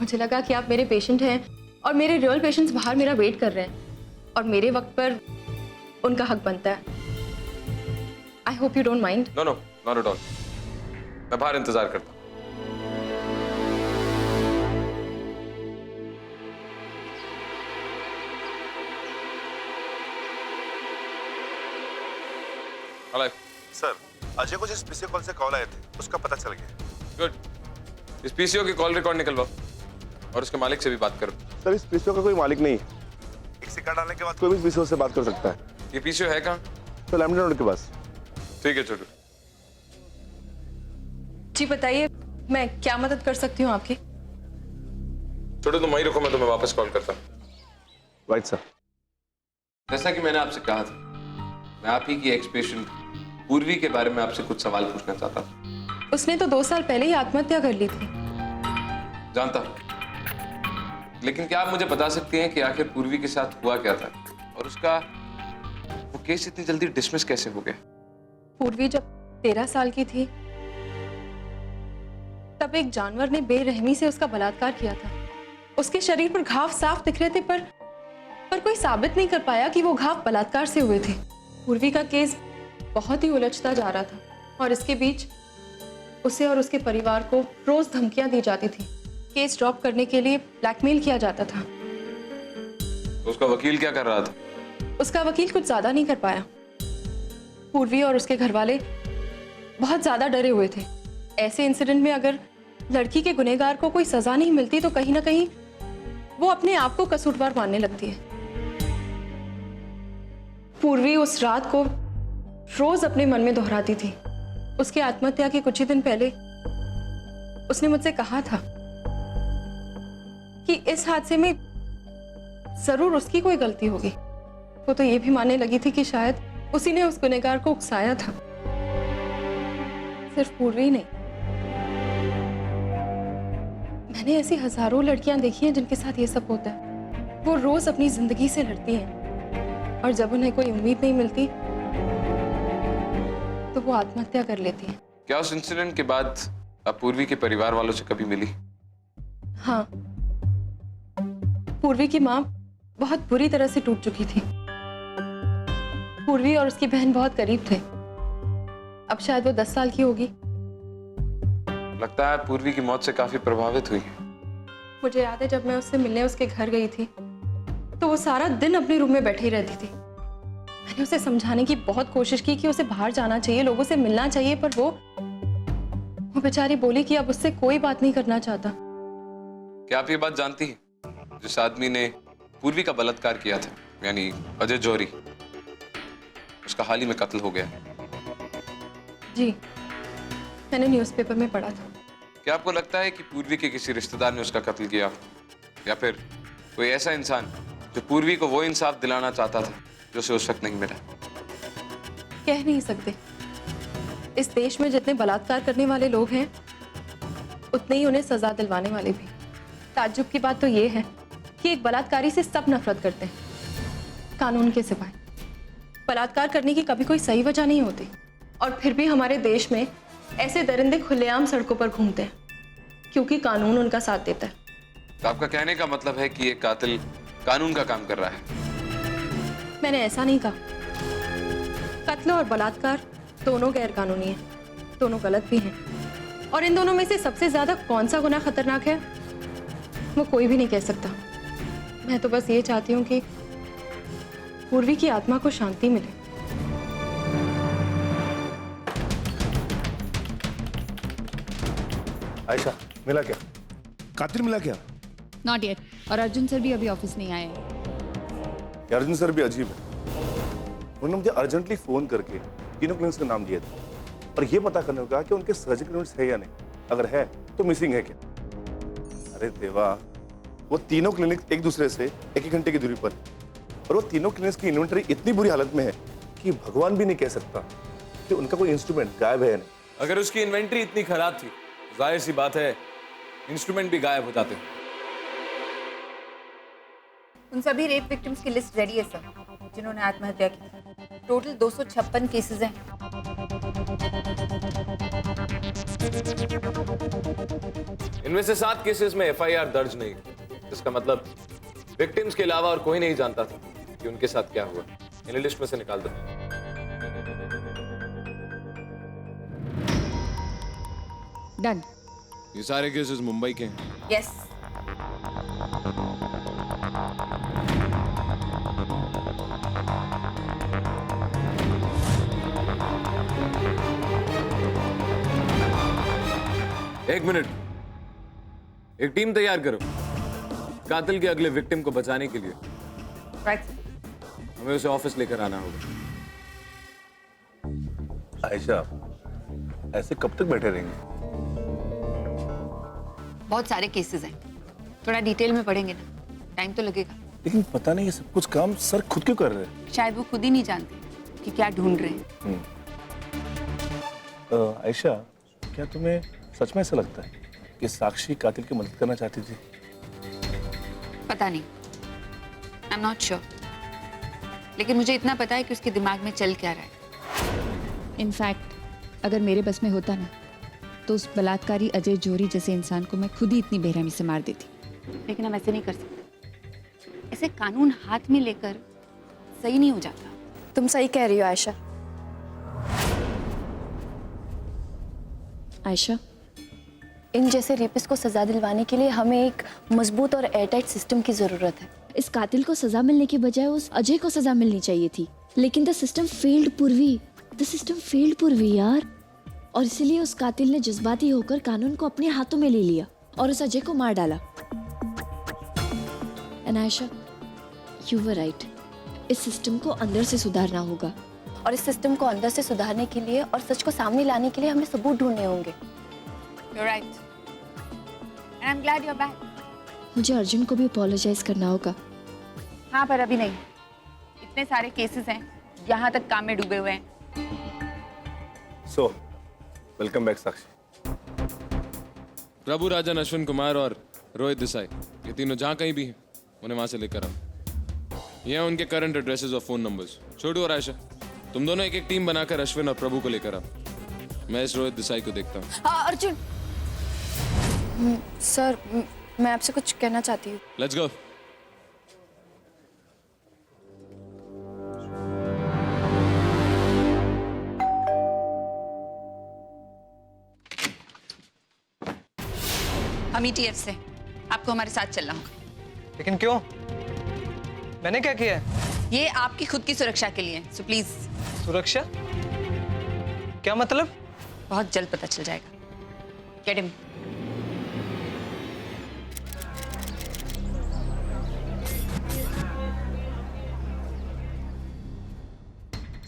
मुझे लगा कि आप मेरे पेशेंट हैं और मेरे रियल पेशेंट्स बाहर मेरा वेट कर रहे हैं और मेरे वक्त पर उनका हक बनता है। I hope you don't mind. No no, not at all. मैं बाहर इंतजार करता हूँ। हेलो सर, अजय को जिस पीसीओ कॉल से कॉल आए थे उसका पता चल गया। गुड। इस पीसीओ की कॉल रिकॉर्ड निकलवाओ और उसके मालिक से भी बात करो। सर, इस पीसीओ का कोई मालिक नहीं है। एक सिक्का डालने के बाद कोई भी पीसीओ से बात कर सकता है। ये पीसीओ है कहाँ? तो लेमन रोड के पास। ठीक है छोटू। जी बताइए, मैं क्या मदद कर सकती हूँ आपकी? छोटू तुम वहीं रुको, मैं तुम्हें वापस कॉल करता हूँ। Right sir. जैसा कि मैंने आपसे कहा था, मैं आप ही की एक्स पेशेंट पूर्वी के बारे में आपसे कुछ सवाल पूछना चाहता था। उसने तो 2 साल पहले ही आत्महत्या कर ली थी। जानता हूं, लेकिन क्या आप मुझे बता सकती हैं कि आखिर पूर्वी के साथ हुआ क्या था और उसका वो केस इतनी जल्दी डिसमिस कैसे हो गया? पूर्वी जब 13 साल की थी तब एक जानवर ने बेरहमी से उसका बलात्कार किया था। उसके शरीर पर घाव साफ दिख रहे थे, पर कोई साबित नहीं कर पाया कि वो घाव बलात्कार से हुए थे। पूर्वी का केस बहुत ही उलझता जा रहा था और इसके बीच उसे और उसके परिवार को रोज धमकियां दी जाती थी। केस ड्रॉप करने के लिए ब्लैकमेल किया जाता था। तो उसका वकील क्या कर रहा था? उसका वकील कुछ ज्यादा नहीं कर पाया। पूर्वी और उसके घर वाले बहुत ज्यादा डरे हुए थे। ऐसे इंसिडेंट में अगर लड़की के गुनहगार को कोई सजा नहीं मिलती तो कहीं ना कहीं वो अपने आप को कसूरवार मानने लगती है। पूर्वी उस रात को रोज अपने मन में दोहराती थी। उसकी आत्महत्या के कुछ ही दिन पहले उसने मुझसे कहा था कि इस हादसे में जरूर उसकी कोई गलती होगी। वो तो ये भी मानने लगी थी कि शायद उसी ने उस गुनहगार को उकसाया था। सिर्फ पूर्वी नहीं, मैंने ऐसी हजारों लड़कियां देखी हैं जिनके साथ ये सब होता है। वो रोज अपनी जिंदगी से लड़ती हैं और जब उन्हें कोई उम्मीद नहीं मिलती तो वो आत्महत्या कर लेती हैं। क्या उस इंसिडेंट के बाद आप पूर्वी के परिवार वालों से कभी मिली? हाँ, पूर्वी की माँ बहुत बुरी तरह से टूट चुकी थी। पूर्वी और उसकी बहन बहुत करीब थे। अब शायद वो 10 साल की होगी। लगता है पूर्वी की मौत से काफी प्रभावित हुई। मुझे याद है जब मैं उससे मिलने उसके घर गई थी तो वो सारा दिन अपने रूम में बैठी ही रहती थी। मैंने उसे समझाने की बहुत कोशिश की कि उसे बाहर जाना चाहिए, लोगों से मिलना चाहिए, पर वो बेचारी बोली कि अब उससे कोई बात नहीं करना चाहता। क्या आप ये बात जानती हैं? जिस आदमी ने पूर्वी का बलात्कार किया था, यानी अजय जौहरी, उसका हाल ही में कत्ल हो गया। जी, मैंने न्यूज़पेपर में पढ़ा था। क्या आपको लगता है कि पूर्वी के किसी रिश्तेदार ने उसका कत्ल किया, या फिर कोई ऐसा इंसान जो पूर्वी को वो इंसाफ दिलाना चाहता था जो उसे उस वक्त नहीं मिला? कह नहीं सकते। इस देश में जितने बलात्कार करने वाले लोग हैं उतने ही उन्हें सजा दिलवाने वाले भी। ताज्जुब की बात तो ये है कि एक बलात्कारी से सब नफरत करते हैं, कानून के सिवाय। बलात्कार करने की कभी कोई सही वजह नहीं होती, और फिर भी हमारे देश में ऐसे दरिंदे खुलेआम सड़कों पर घूमते हैं क्योंकि कानून उनका साथ देता है। तो आपका कहने का मतलब है कि ये कातिल कानून का काम कर रहा है? मैंने ऐसा नहीं कहा। कत्ल और बलात्कार दोनों गैर कानूनी हैं, दोनों गलत भी हैं, और इन दोनों में से सबसे ज्यादा कौन सा गुनाह खतरनाक है वो कोई भी नहीं कह सकता। मैं तो बस ये चाहती हूँ कि पूर्वी की आत्मा को शांति मिले। आयशा, मिला क्या? कातिल मिला क्या? Not yet. और अर्जुन सर भी अभी ऑफिस नहीं आए हैं। ये अर्जुन सर भी अजीब है। उन्होंने मुझे अर्जेंटली फोन करके तीनों क्लिनिक्स का नाम दिया था और ये पता करने को कहा कि उनके सर्जिकल यूनिट्स है या नहीं, अगर है तो मिसिंग है क्या। अरे देवा, वो तीनों क्लिनिक एक दूसरे से 1-1 घंटे की दूरी पर, और वो तीनों क्लिनिक्स की इन्वेंटरी इतनी बुरी हालत में है कि भगवान भी नहीं कह सकता कि उनका कोई इंस्ट्रूमेंट गायब है या नहीं। अगर उसकी इन्वेंट्री इतनी खराब थी, जाहिर सी बात है इंस्ट्रूमेंट भी गायब हो जाते हैं। उन सभी रेप विक्टिम्स की लिस्ट रेडी है सर, जिन्होंने आत्महत्या की। टोटल 256 केसेस हैं। इनमें से 7 केसेस में FIR दर्ज नहीं, इसका मतलब विक्टिम्स के अलावा और कोई नहीं जानता था कि उनके साथ क्या हुआ। इन्हें लिस्ट में से निकाल दो। डन। ये सारे केसेस मुंबई के हैं? यस। एक मिनट, एक टीम तैयार करो कातिल के अगले विक्टिम को बचाने के लिए। राइट। हमें उसे ऑफिस लेकर आना होगा। आयशा, ऐसे कब तक बैठे रहेंगे? बहुत सारे केसेस हैं, थोड़ा डिटेल में पढ़ेंगे ना, टाइम तो लगेगा। लेकिन पता नहीं ये सब कुछ काम सर खुद क्यों कर रहे हैं? शायद वो खुद ही नहीं जानते कि क्या ढूंढ रहे हैं। आयशा, क्या तुम्हें सच में ऐसा लगता है कि साक्षी कातिल की मदद करना चाहती थी? पता नहीं, आई एम नॉट श्योर, लेकिन मुझे इतना पता है कि उसके दिमाग में चल क्या रहा है। इनफैक्ट अगर मेरे बस में होता ना तो उस बलात्कारी अजय जौहरी जैसे इंसान को मैं खुद ही इतनी बेरहमी से मार देती। लेकिन हम ऐसे नहीं कर सकते, ऐसे कानून हाथ में लेकर सही नहीं हो जाता। तुम सही कह रही हो आयशा। आयशा, इन जैसे रेपिस्ट को सजा दिलवाने के लिए हमें एक मजबूत और एयरटाइट सिस्टम की जरूरत है। इस कातिल को सजा मिलने के बजाय उस अजय को सजा मिलनी चाहिए थी, लेकिन द सिस्टम फेल्ड पूर्वी। द सिस्टम फेल्ड पूर्वी यार। और इसलिए उस कातिल ने जज्बाती होकर कानून को अपने हाथों में ले लिया और उस अजय को मार डाला। And Ayesha, you were right. इस सिस्टम को अंदर से सुधारना होगा, और इस सिस्टम को अंदर से सुधारने के लिए और सच को सामने लाने के लिए हमें सबूत ढूंढने होंगे। You're right. And I'm glad you're back. मुझे अर्जुन को भी अपोलोजाइज करना होगा। हाँ, पर अभी नहीं। इतने सारे केसेस हैं, यहाँ तक काम में डूबे हुए हैं। So, welcome back साक्षी। प्रभु राजन, अश्विन कुमार और रोहित देसाई, ये तीनों जहाँ कहीं भी हैं उन्हें वहां से लेकर आओ। ये हैं उनके करंट एड्रेसेस और फोन नंबर्स। छोटू और आयशा, तुम दोनों एक एक टीम बनाकर अश्विन और प्रभु को लेकर आओ। मैं इस रोहित देसाई को देखता हूँ। हाँ अर्जुन। सर मैं आपसे कुछ कहना चाहती हूँ। Let's go. हम ETF से, आपको हमारे साथ चलना होगा। लेकिन क्यों? मैंने क्या किया है? ये आपकी खुद की सुरक्षा के लिए, सो प्लीज। सुरक्षा? क्या मतलब? बहुत जल्द पता चल जाएगा। Get him.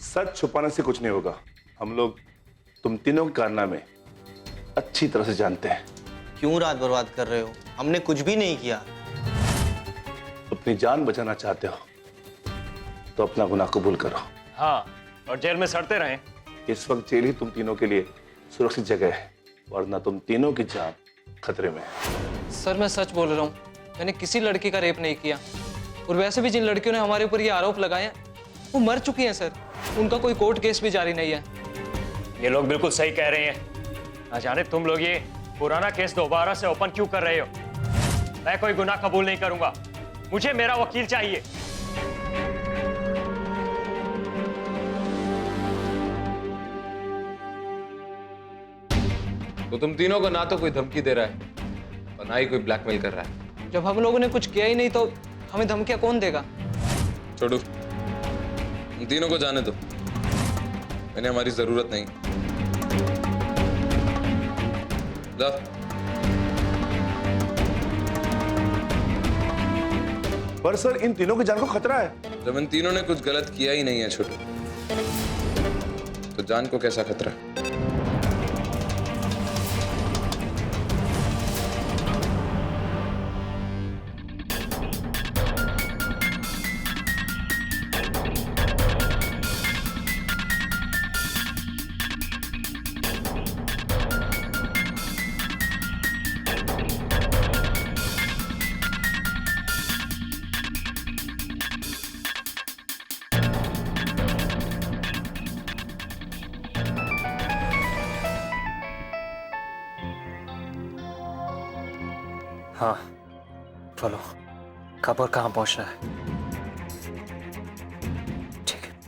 सच छुपाने से कुछ नहीं होगा। हम लोग तुम तीनों के कारनामे अच्छी तरह से जानते हैं। क्यों रात बर्बाद कर रहे हो? हमने कुछ भी नहीं किया। अपनी जान बचाना चाहते हो तो अपना गुनाह कबूल करो। हाँ, और जेल में सड़ते रहें। इस वक्त जेल ही तुम तीनों के लिए सुरक्षित जगह है, वरना तुम तीनों की जान खतरे में है। सर मैं सच बोल रहा हूँ, मैंने किसी लड़की का रेप नहीं किया। और वैसे भी जिन लड़कियों ने हमारे ऊपर ये आरोप लगाए हैं वो मर चुकी हैं सर। उनका कोई कोर्ट केस भी जारी नहीं है। ये लोग बिल्कुल सही कह रहे हैं। ना जाने तुम लोग ये पुराना केस दोबारा से ओपन क्यों कर रहे हो। मैं कोई गुनाह कबूल नहीं करूंगा। मुझे मेरा वकील चाहिए। तो तुम तीनों को ना तो कोई धमकी दे रहा है और ना ही कोई ब्लैकमेल कर रहा है। जब हम लोगों ने कुछ किया ही नहीं तो हमें धमकियां कौन देगा? छोड़ो, तुम तीनों को जाने दो। मैंने हमारी जरूरत नहीं। जाओ। पर सर इन तीनों की जान को खतरा है। जब इन तीनों ने कुछ गलत किया ही नहीं है छोटू, तो जान को कैसा खतरा? हाँ चलो, खबर कहाँ पहुँचना है? ठीक है।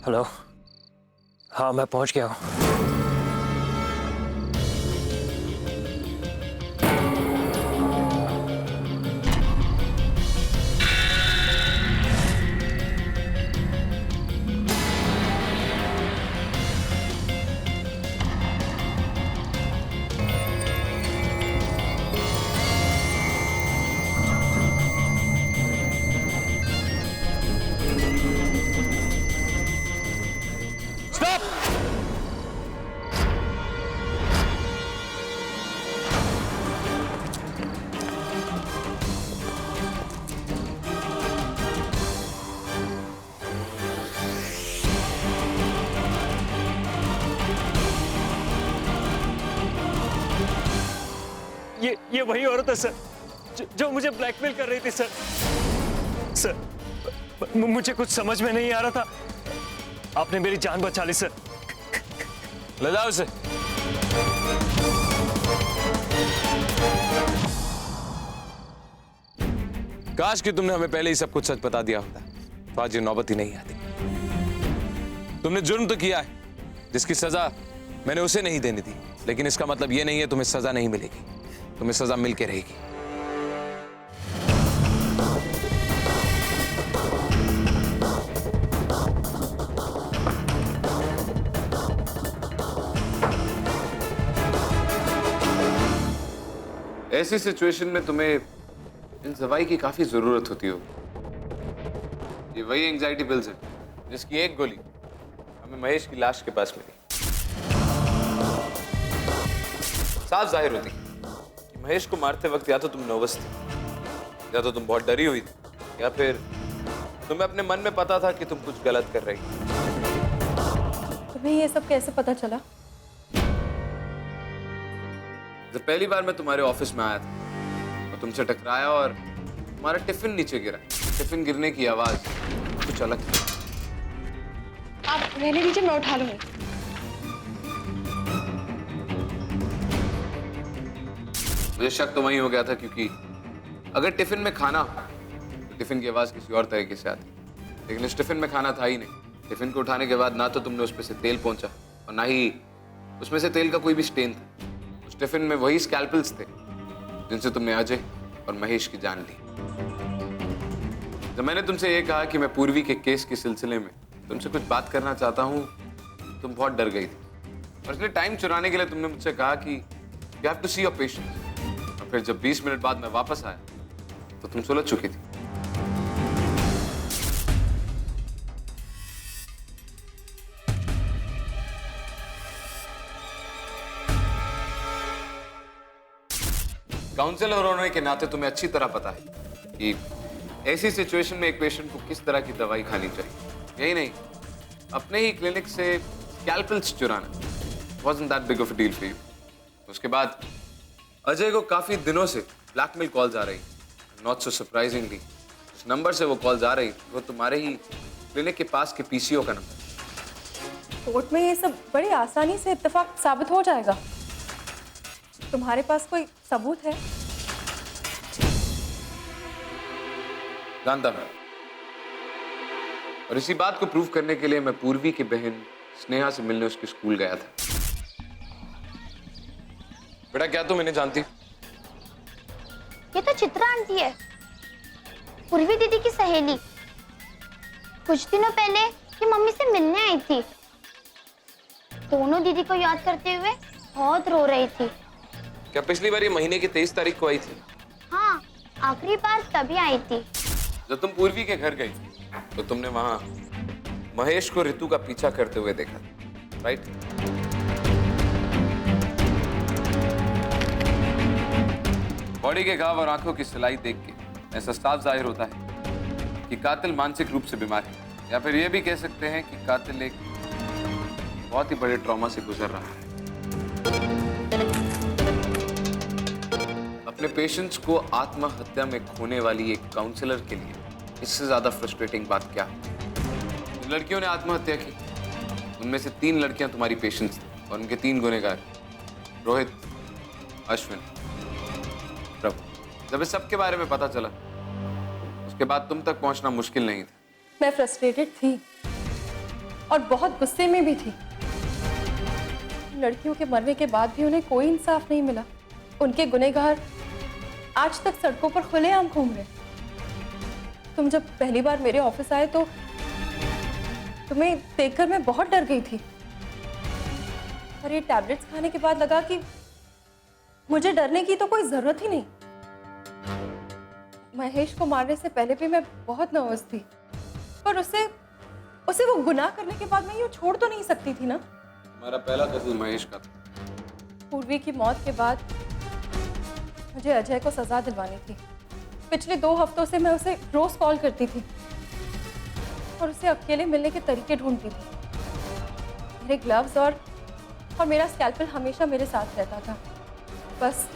हेलो, हाँ मैं पहुंच गया हूँ। ये वही औरत है सर जो मुझे ब्लैकमेल कर रही थी सर। सर मुझे कुछ समझ में नहीं आ रहा था, आपने मेरी जान बचा ली सर। ले जाओ इसे। काश कि तुमने हमें पहले ही सब कुछ सच बता दिया होता, तो आज ये नौबत ही नहीं आती। तुमने जुर्म तो किया है जिसकी सजा मैंने उसे नहीं देनी थी, लेकिन इसका मतलब ये नहीं है तुम्हें सजा नहीं मिलेगी, तुम्हें सजा मिल के रहेगी। ऐसी सिचुएशन में तुम्हें इन दवाई की काफी जरूरत होती हो। ये वही एंजाइटी पिल्स है जिसकी एक गोली हमें महेश की लाश के पास मिली। साफ जाहिर होती कि महेश को मारते वक्त या तो तुम नर्वस थी, या तो तुम बहुत डरी हुई थी, या फिर तुम्हें अपने मन में पता था कि तुम कुछ गलत कर रही। तुम्हें ये सब कैसे पता चला? जब पहली बार मैं तुम्हारे ऑफिस में आया था और तुमसे टकराया और तुम्हारा टिफिन नीचे गिरा, टिफिन गिरने की आवाज कुछ अलग थी। आप रहने दीजिए, मैं उठा लूंगी। मुझे शक तो वही हो गया था, क्योंकि अगर टिफिन में खाना हो तो टिफिन की आवाज किसी और तरीके से आती, लेकिन इस टिफिन में खाना था ही नहीं। टिफिन को उठाने के बाद ना तो तुमने उसमें से तेल पहुंचा और ना ही उसमें से तेल का कोई भी स्टेन था। उस टिफिन में वही स्कैल्पल्स थे जिनसे तुमने अजय और महेश की जान ली। जब मैंने तुमसे ये कहा कि मैं पूर्वी के केस के सिलसिले में तुमसे कुछ बात करना चाहता हूँ, तुम बहुत डर गई थी और इसलिए टाइम चुराने के लिए तुमने मुझसे कहा कि you have to see your patient. और फिर जब 20 मिनट बाद मैं वापस आया तो तुम सुलझ चुकी थी। काउंसलर होने के नाते तुम्हें अच्छी तरह पता है कि ऐसी सिचुएशन में एक पेशेंट को किस तरह की दवाई खानी चाहिए। यही नहीं, अपने ही क्लिनिक से स्कैल्पल्स चुराना wasn't that big of a deal for you। उसके बाद अजय को काफी दिनों से ब्लैकमेल कॉल्स आ रही। नॉट सो सरप्राइजिंगली उस नंबर से वो कॉल्स आ रही, वो तुम्हारे ही क्लिनिक के पास के पीसीओ का नंबर। कोर्ट में ये सब बड़ी आसानी से इत्तेफाक साबित हो जाएगा। तुम्हारे पास कोई सबूत है? जानता मैं, और इसी बात को प्रूव करने के लिए मैं पूर्वी की बहन स्नेहा से मिलने उसके स्कूल गया था। बेटा, क्या तुम इन्हें जानती? ये तो चित्रा आंटी है, पूर्वी दीदी की सहेली। कुछ दिनों पहले ये मम्मी से मिलने आई थी। दोनों दीदी को याद करते हुए बहुत रो रही थी। क्या पिछली बार ये महीने की 23 तारीख को आई थी? हाँ, आखिरी बार तभी आई थी। जब तुम पूर्वी के घर गई तो तुमने वहां महेश को ऋतु का पीछा करते हुए देखा, राइट? बॉडी के घाव और आंखों की सिलाई देख के ऐसा साफ जाहिर होता है कि कातिल मानसिक रूप से बीमार है, या फिर यह भी कह सकते हैं कि कातिल एक बहुत ही बड़े ट्रॉमा से गुजर रहा है। अपने पेशेंट्स को आत्महत्या में खोने वाली एक काउंसलर के लिए इससे ज्यादा फ्रस्ट्रेटिंग बात क्या है? जिन लड़कियों ने आत्महत्या की उनमें से 3 लड़कियां तुम्हारी पेशेंट्स थी और उनके 3 गुनहगार, रोहित, अश्विन, प्रभु। जब इस सब के बारे में पता चला उसके बाद तुम तक पहुंचना मुश्किल नहीं था। मैं फ्रस्ट्रेटेड थी और बहुत गुस्से में भी थी। लड़कियों के मरने के बाद भी उन्हें कोई इंसाफ नहीं मिला। उनके गुनहगार आज तक सड़कों पर खुलेआम घूम रहे। तुम जब पहली बार मेरे ऑफिस आए तो तुम्हें देखकर मैं बहुत डर गई थी, और ये टैबलेट्स खाने के बाद लगा कि मुझे डरने की तो कोई जरूरत ही नहीं। महेश को मारने से पहले भी मैं बहुत नर्वस थी, पर उसे वो गुनाह करने के बाद मैं यूं छोड़ तो नहीं सकती थी ना। हमारा पहला कत्ल महेश का था। पूर्वी की मौत के बाद मुझे अजय को सजा दिलवानी थी। पिछले 2 हफ्तों से मैं उसे रोज कॉल करती थी और उसे अकेले मिलने के तरीके ढूंढती थी। मेरे ग्लव्स और मेरा स्कैल्पल हमेशा मेरे साथ रहता था। बस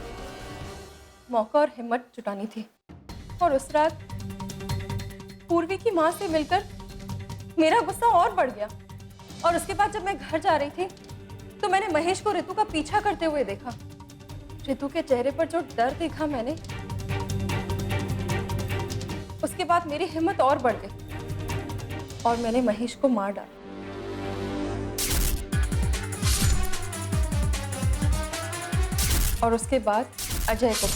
मौका और हिम्मत जुटानी थी। और उस रात पूर्वी की माँ से मिलकर मेरा गुस्सा और बढ़ गया, और उसके बाद जब मैं घर जा रही थी तो मैंने महेश को ऋतु का पीछा करते हुए देखा। ऋतु के चेहरे पर जो डर देखा मैंने, उसके बाद मेरी हिम्मत और बढ़ गई और मैंने महेश को मार डाला। और उसके बाद अजय को।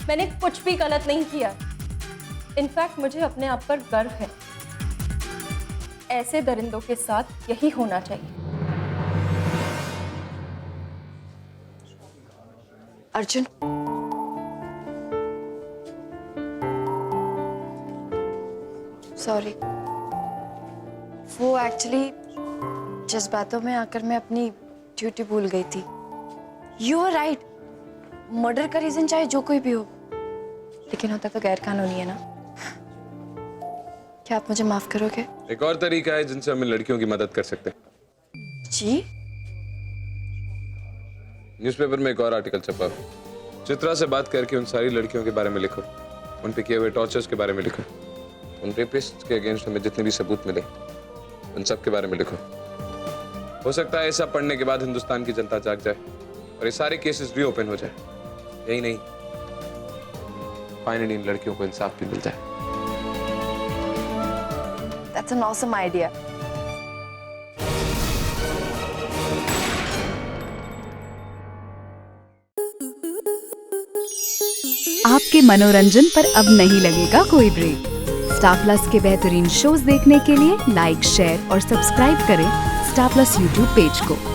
मैंने कुछ भी गलत नहीं किया। इनफैक्ट मुझे अपने आप पर गर्व है। ऐसे दरिंदों के साथ यही होना चाहिए। अर्जुन, सॉरी, वो एक्चुअली जज्बातों में आकर मैं अपनी ड्यूटी भूल गई थी। यू आर राइट, मर्डर का रीजन चाहे जो कोई भी हो, लेकिन होता तो गैर कानूनी है ना। क्या आप मुझे माफ करोगे? एक और तरीका है जिनसे हम लड़कियों की मदद कर सकते हैं। जी? न्यूज़पेपर में एक और आर्टिकल छपा। चित्रा से बात करके उन सारी लड़कियों के बारे में लिखो, उन पे किए हुए टॉर्चर्स के बारे में लिखो, उन रेपिस्ट के अगेंस्ट हमें जितने भी सबूत मिले उन सब के बारे में लिखो। हो सकता है ऐसा पढ़ने के बाद हिंदुस्तान की जनता जाग जाए और ये सारे केसेस रीओपन हो जाए। यही नहीं, फाइनली इन लड़कियों को इंसाफ भी मिल जाए। That's an awesome idea. आपके मनोरंजन पर अब नहीं लगेगा कोई ब्रेक। स्टार प्लस के बेहतरीन शोज देखने के लिए लाइक, शेयर और सब्सक्राइब करें स्टार प्लस यूट्यूब पेज को।